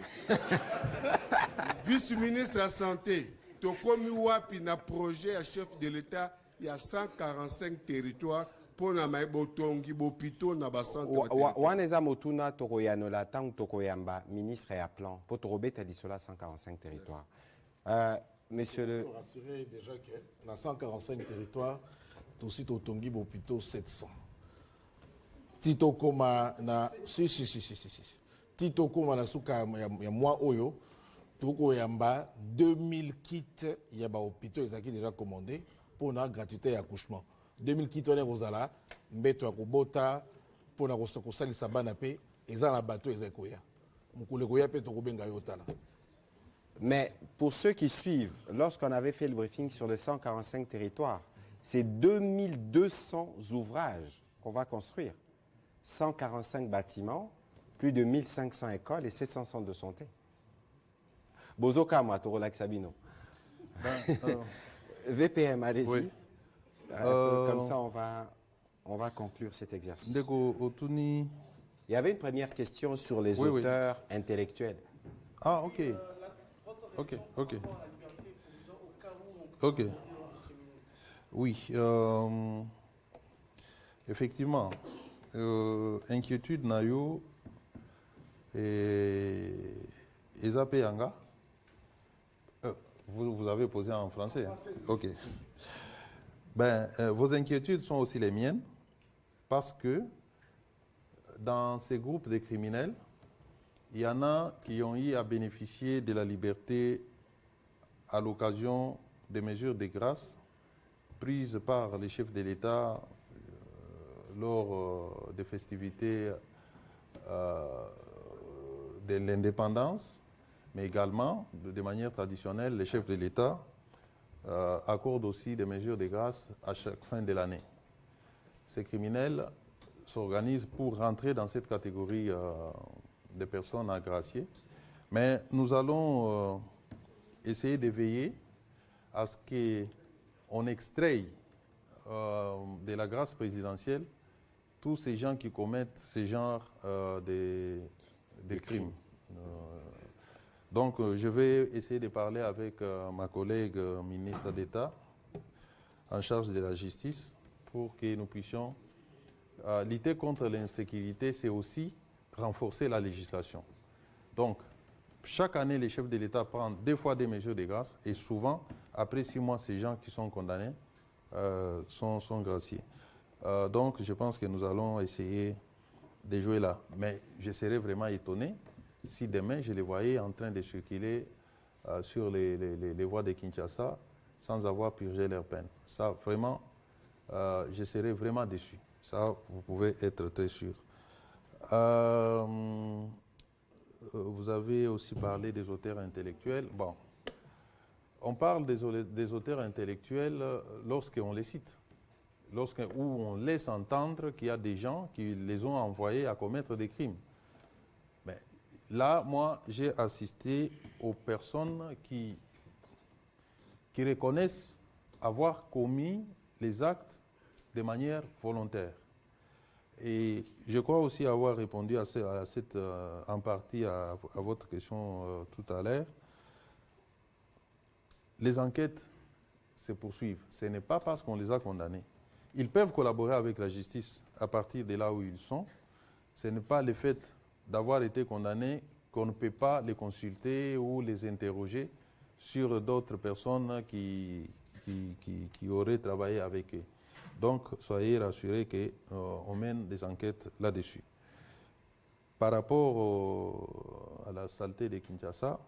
Vice-ministre de la Santé, Tokomi Wapi na projet à chef de l'État, il y a 145 territoires pour na maïbotongi, bopito na basan. Waneza motuna tokoyano la tang tokoyamba ministre et à plan pour torobeta di cela 145 territoires. Monsieur le. Je peux rassurer déjà que dans 145 territoires, aussi totongi bopito 700. Tito koma na si Tito koma na suka ya mwa oyo toko yamba 2000 kits ya ba hôpitaux ezaki déjà commandé pour na gratuité ya accouchement. 2000 kits on kozala mbeto ya kobota pour na kosalisa bana pe eza na bateau ezakoya. Mukule koya pe toko benga yotala. Mais pour ceux qui suivent, lorsqu'on avait fait le briefing sur les 145 territoires, c'est 2200 ouvrages qu'on va construire. 145 bâtiments, plus de 1500 écoles et 700 centres de santé. Bozoka Matorolak Sabino. VPM, allez-y. Oui. Comme ça, on va conclure cet exercice. Il y avait une première question sur les auteurs intellectuels. Ah, ok. Ok. Oui. Effectivement. Inquiétude nayo et Ezapeyanga. Vous avez posé en français. Hein? Ok. Ben, vos inquiétudes sont aussi les miennes, parce que dans ces groupes de criminels, il y en a qui ont eu à bénéficier de la liberté à l'occasion des mesures de grâce prises par les chefs de l'État lors des festivités de l'indépendance, mais également, de manière traditionnelle, les chefs de l'État accordent aussi des mesures de grâce à chaque fin de l'année. Ces criminels s'organisent pour rentrer dans cette catégorie de personnes agraciées, mais nous allons essayer de veiller à ce qu'on extraie de la grâce présidentielle tous ces gens qui commettent ce genre de crimes. Donc, je vais essayer de parler avec ma collègue ministre d'État en charge de la justice pour que nous puissions lutter contre l'insécurité, c'est aussi renforcer la législation. Donc, chaque année, les chefs de l'État prennent 2 fois des mesures de grâce et souvent, après 6 mois, ces gens qui sont condamnés sont graciés. Donc, je pense que nous allons essayer de jouer là. Mais je serais vraiment étonné si demain, je les voyais en train de circuler sur les voies de Kinshasa sans avoir purgé leur peine. Ça, vraiment, je serais vraiment déçu. Ça, vous pouvez être très sûr. Vous avez aussi parlé des auteurs intellectuels. Bon, on parle des auteurs intellectuels lorsqu'on les cite, où on laisse entendre qu'il y a des gens qui les ont envoyés à commettre des crimes. Mais là, moi, j'ai assisté aux personnes qui reconnaissent avoir commis les actes de manière volontaire. Et je crois aussi avoir répondu en partie à votre question tout à l'heure. Les enquêtes se poursuivent. Ce n'est pas parce qu'on les a condamnés. Ils peuvent collaborer avec la justice à partir de là où ils sont. Ce n'est pas le fait d'avoir été condamnés qu'on ne peut pas les consulter ou les interroger sur d'autres personnes qui auraient travaillé avec eux. Donc, soyez rassurés qu'on mène des enquêtes là-dessus. Par rapport à la saleté de Kinshasa,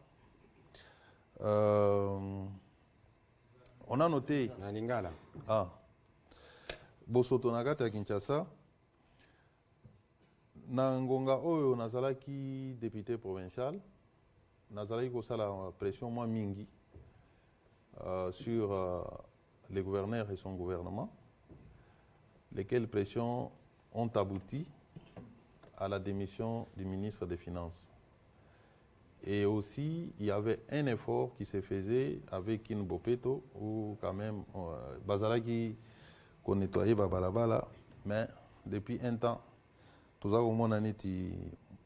on a noté... Bosoto Nagata à Kinshasa, na ngonga oyo nazalaki député provincial, nazalaki kosala pression moi mingi sur les gouverneurs et son gouvernement, lesquelles pressions ont abouti à la démission du ministre des Finances. Et aussi, il y avait un effort qui se faisait avec Kin Bopeto, où quand même, Bazalaki qu'on nettoyait Babalabala, mais depuis un temps, tout ça, mon année,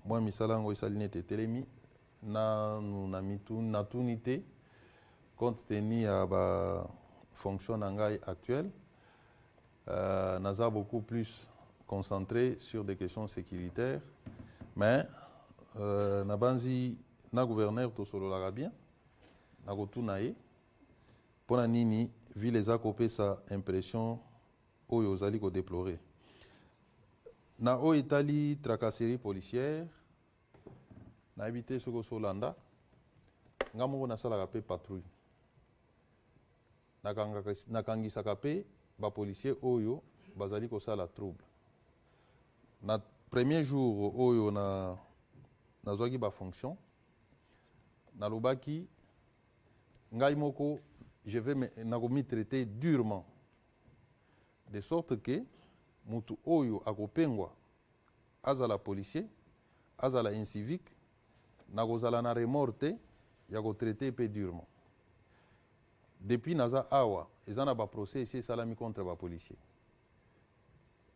moi, Misalango, Salinete, Telemi, na tunité, compte tenu à la fonction actuelle, n'a beaucoup plus concentré sur des questions sécuritaires, mais Nabanzi, na gouverneur, tout solo la bien, na gotunaye, pour la nini, vu les acopés, sa impression, oyo ozali ko déplorer. Na o Italie, tracasserie policière, na habité ce que Solanda, ngamo na sala pe patrouille. Na kangisa kapé, ba policier oyo, bazali ko sala trouble. Na premier jour oyo na zoaki ba fonction, na lobaki, ngai moko, je vais me traiter durement. De sorte que, mutu oyo akopengwa, azala policier, azala incivique, nakozala na remorte, yako traiter peu durement. Depuis naza awa, ezana ba procès ici salami contre ba policier.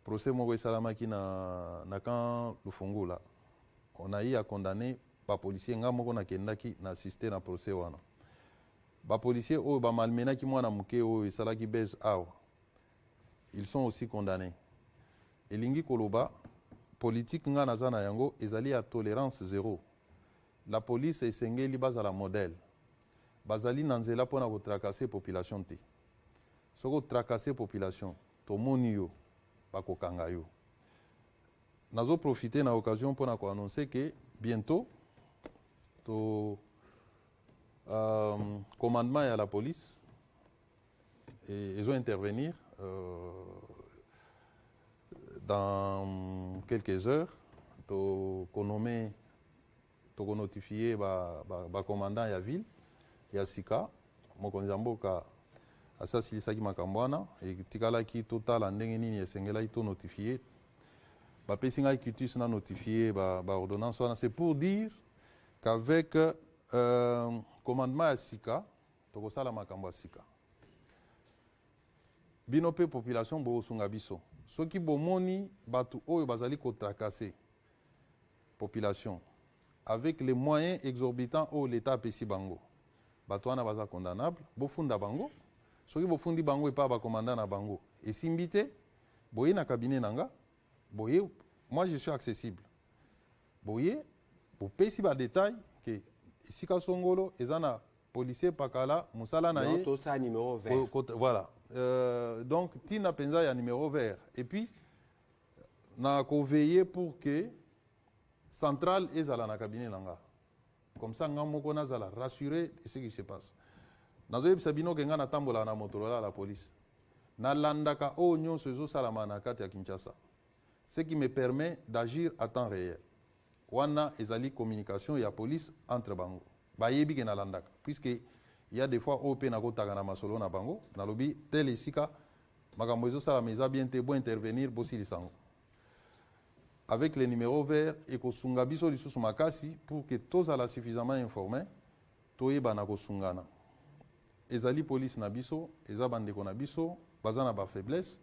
Procès moko salamaki na kan Lufungula. On a eu à condamner ba policier nga moko na kendaki na assister na procès wana. Ba policier oyo ba malmenaki mwana muke oyo salaki base awa. Ils sont aussi condamnés. Et lingi koloba, politique nga nazana yango, ezali à tolérance zéro. La police est sengeli base à la modèle. bazali na nzela mpona kotracasser population te. Soko tracasser population, tomoni yo, bakokanga yo. Nazo profiter na occasion mpona koannoncer que bientôt, to commandement à la police, et ils vont intervenir dans quelques heures, to nommer, to notifier ba commandant à la ville, ya sika, mokonzamboka asasilisaki makambwana, et tikala ki total ndenge nini esengela ito notifier, ba pesinga kitus na notifier ba ordonnance, c'est pour dire qu'avec commandement à sika, tokosala makambo sika. Bino pe population bo sunga biso. Soki bomoni batu oyo bazali ko tracasser population avec les moyens exorbitants au l'état pesi bango. Batu wana baza condamnable, bo funda bango. Soki bo fundi bango et pas ba commandant na bango. Et simbité, boye na cabinet nanga, boye moi je suis accessible. Boye, bo pesi ba détail que Sika Songolo, ezana policier pakala, musala na ye. Non, ça numéro vert. Voilà. Donc, Tina Penza y a numéro vert. Et puis, na ko veiller pour que centrale ezala na cabinet langa. Comme ça, ngamo kona zala rassuré de ce qui se passe. Nazo yeb sabino kenga na tambola na motorola la police. Na landaka o nyonso ezo salama na kati ya Kinshasa. Ce qui me permet d'agir à temps réel. Wana ezali communication ya police entre bango. Bayebi ke na landaka. Puisque il y a des fois OP na kotaka na masolo na bango, na lobi tel esika makambo ezo sala meza bien te bo intervenir bosi lisango. Avec les numéros verts et ko sunga biso lisusu makasi pour que tous ala suffisamment informés toyeba na ko sungana. Ezali police na biso, eza bandeko na biso, bazana ba faiblesse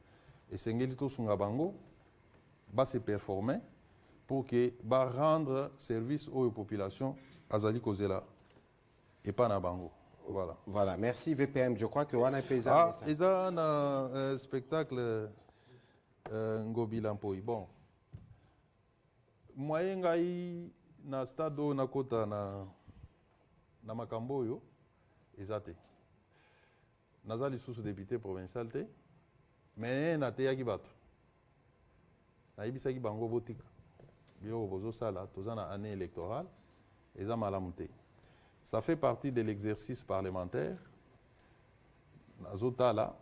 et sengeli to sunga bango ba se performer pour que ba rendre service aux populations azali kozela et pas na bango. Voilà. Voilà, merci VPM. Je crois que on a pesé. Ah, et dans un spectacle Ngobi Lampoi. Bon. Moyen ngai na stade na kota na makambo yo ezate. Nazali sous député provincial te, mais na te yaki bato. Na ibisaki bango botika. Bio bozo sala tozana année électorale eza malamu te. Ça fait partie de l'exercice parlementaire. Nazotala,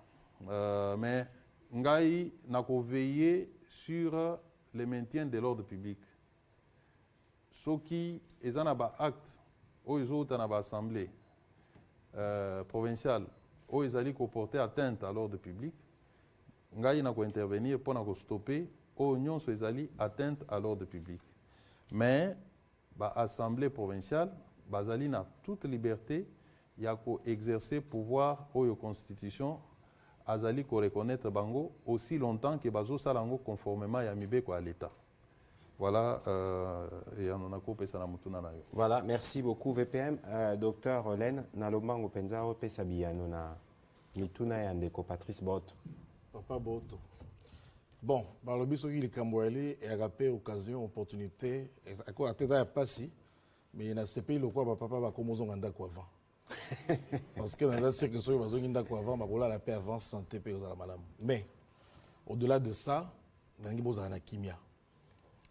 mais ngai nako veiller sur le maintien de l'ordre public. Soki ezana ba acte o ezota na ba assemblée provinciale o ezali ko porter atteinte à l'ordre public, ngai nako intervenir pour nako stopper o nyonso ezali atteinte à l'ordre public. Mais ba assemblée provinciale bazali na toute liberté ya ko exercer pouvoir oyo constitution azali ko reconnaître bango aussi longtemps que bazo salango conformément ya mibeko à l'état. Voilà, et on a coupé ça na mutuna na yo. Voilà, merci beaucoup VPM. Docteur Olen, nalomango penza ope sabiano na mituna ya ndeko Patrice Boto. Papa Boto. Bon, balobi soki likamboeli et agapé occasion opportunité à quoi ateza ya pasi mais na CPI le quoi papa ba komozonga ndako avant. Parce que dans la sûr que soki bazongi ndako avant bakola la paix avant santé pe za malamu. Mais au-delà de ça, nangi bozana na kimia.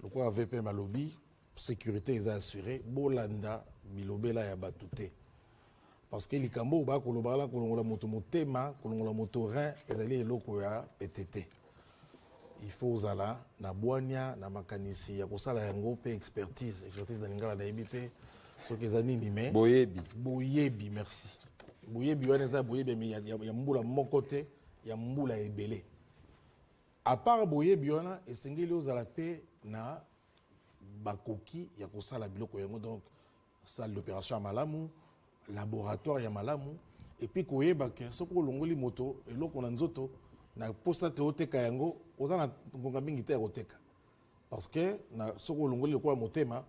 Le quoi VPM à lobby, sécurité est assurée, bolanda bilobela ya batute. Parce que les cambo ba kolobala kolongola moto motema, kolongola moto rein ezali eloko ya PTT. Il faut zala na boania na makanisi ya kosala yango pe expertise na lingala na ebité soki ezani nimé boyebi merci. Boyebi wana za boyebi mais ya mbula moko te ya mbula ebele. À part boyebi wana esengeli ozala pe na bakoki ya kosala biloko yango, donc salle d'opération ya malamu, laboratoire ya malamu, et puis koyeba ke soko longoli moto eloko na nzoto na posta te oteka yango oza na ngonga mingi te ya koteka parce que na soko longoli lokola motema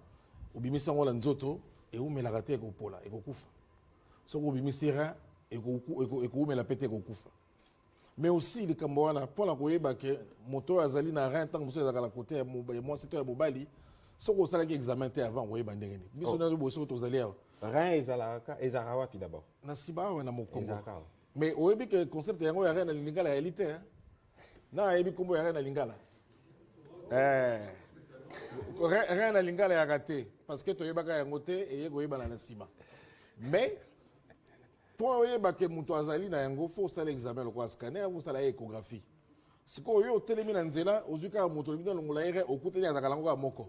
obimisa ngo na nzoto eumelaka te ekopola ekokufa, soko obimisi rein ekoumela pe te ekokufa. Mais aussi likambo wana mpona koyeba ke moto azali na rein ntango mosusu ezalaka na kote ya mwasi to ya mobali soko osalaki examen te avant koyeba ndenge nini biso na boye soko tozali awa Rein ezalaka wapi d'abord. Na Nsima ou na Mokongo. Ezalaka. Mais au début que concept yango ya rein na lingala ya élite hein. Na yebi kombo ya rein na lingala. Rein na lingala ya raté parce que toyebaka yango te et yego yeba na Nsima. Mais pour oyeba ke muto azali na yango faut ça l'examen le quoi scanner vous ça la échographie. Siko yo telemi na nzela ozuka muto libina longola ere okuteni azaka lango moko.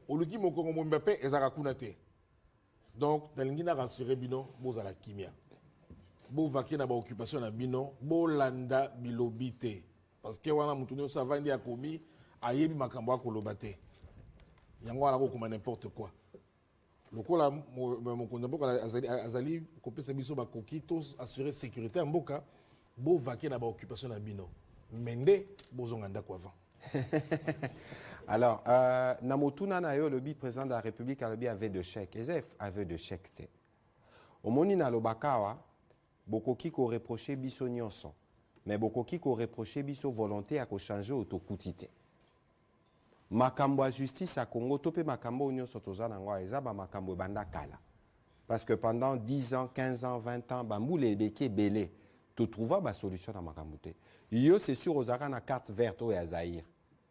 Oluki moko ngo Mbappé ezaka kuna te. Donc nalingi na rassurer bino bozala kimia. Bo vaquer na ba occupation na bino, bo landa bilobi te. Parce que wana mutu nyonso avandi akomi ayebi makambo akoloba te. Yango wana ko n'importe quoi. Lokola mokonzi mboka azali kopesa biso bakoki tous assurer sécurité ya mboka bo vaquer na ba occupation na bino. Mende bozonga ndako avant. Alors, Namotuna na yo lobi président de la République alobi avait de chèque. Ezef avait de chèque te. Omoni na lobakawa bokoki ko reprocher biso nyonso. Mais bokoki ko reprocher biso volonté à ko changer autokutite. Makambo à justice à Congo topé makambo nyonso tozana ngwa eza ba makambo banda kala. Parce que pendant 10 ans, 15 ans, 20 ans, bamboule beke belé, tu trouves ba solution à makambo te. Yo c'est sûr aux na carte verte au Zaïre.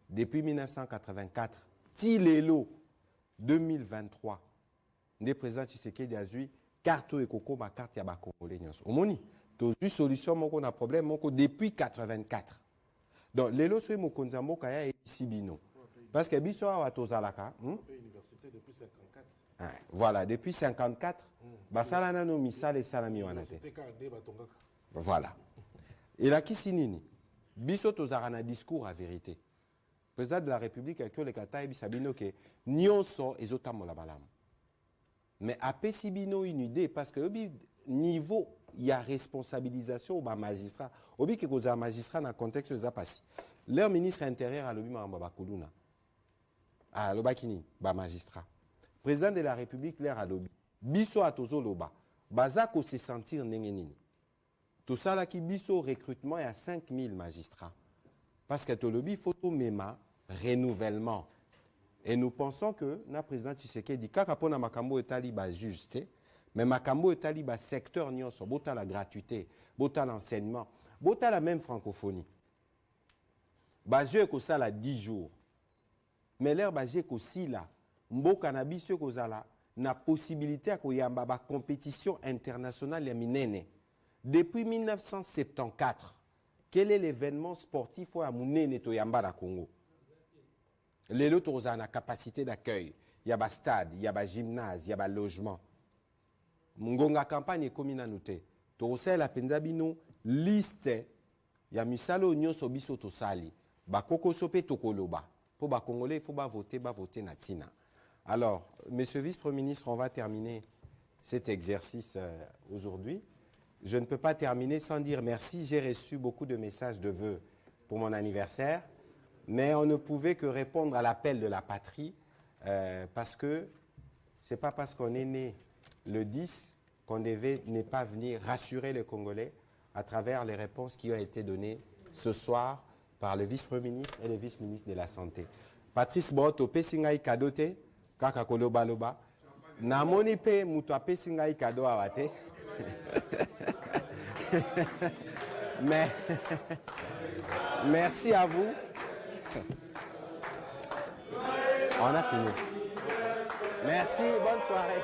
Depuis 1984, Tilelo 2023, le président Tshisekedi a eu carte et coco ma carte ya ba congolais nyonso. Omoni, tu as eu solution moko na problème moko depuis 84. Donc lelo so mokonzi mboka ya ici bino. Parce que biso wa tozalaka, Université depuis 54. Voilà, depuis 54, basala nano misale salami wana te. Voilà. Et là qui sinini? Biso tozara na discours à vérité. Président de la République avec le Kata et Sabino que nyonso ezotamola malamu. Mais après Sibino une idée parce que niveau il y a responsabilisation au magistrat. Obi que cause magistrat dans contexte za passé. Leur ministre intérieur a lobi mamba bakuluna. Ah lobakini ba magistrat. Président de la République leur a lobi. Biso atozo loba. Bazako se sentir nengenini. Tout ça là qui biso recrutement il y a 5000 magistrats. Parce que tout le lobby photo mema renouvellement. Et nous pensons que le président Tshisekedi dit qu'à makambo etali ba juste, mais makambo etali ba secteur nyonso, bota la gratuité, bota l'enseignement, bota la même francophonie. Ba je ko sala 10 jours. Mais l'air ba je ko sila, mboka na biso ko zala na possibilité ko yamba ba compétition internationale ya minene. Depuis 1974, quel est l'événement sportif à Mounene Toyamba la Congo? Les lots ont la capacité d'accueil. Il y a un stade, il y a un gymnase, il y a un logement. Mungonga campagne est comme inanouté. Torosé la Penzabino liste. Il y a misalo nyonso biso tosali. Ba koko sope tokoloba. Pour ba Congolais, il faut voter natina. Alors, monsieur le vice-premier ministre, on va terminer cet exercice aujourd'hui. Je ne peux pas terminer sans dire merci. J'ai reçu beaucoup de messages de vœux pour mon anniversaire, mais on ne pouvait que répondre à l'appel de la patrie parce que ce n'est pas parce qu'on est né le 10 qu'on devait ne pas venir rassurer les Congolais à travers les réponses qui ont été données ce soir par le vice-premier ministre et le vice-ministre de la Santé. Patrice Boto, pesingai kadote, kaka koloba loba. Namoni pe muto pesingai kado awate. Mais merci à vous. On a fini. Merci, bonne soirée.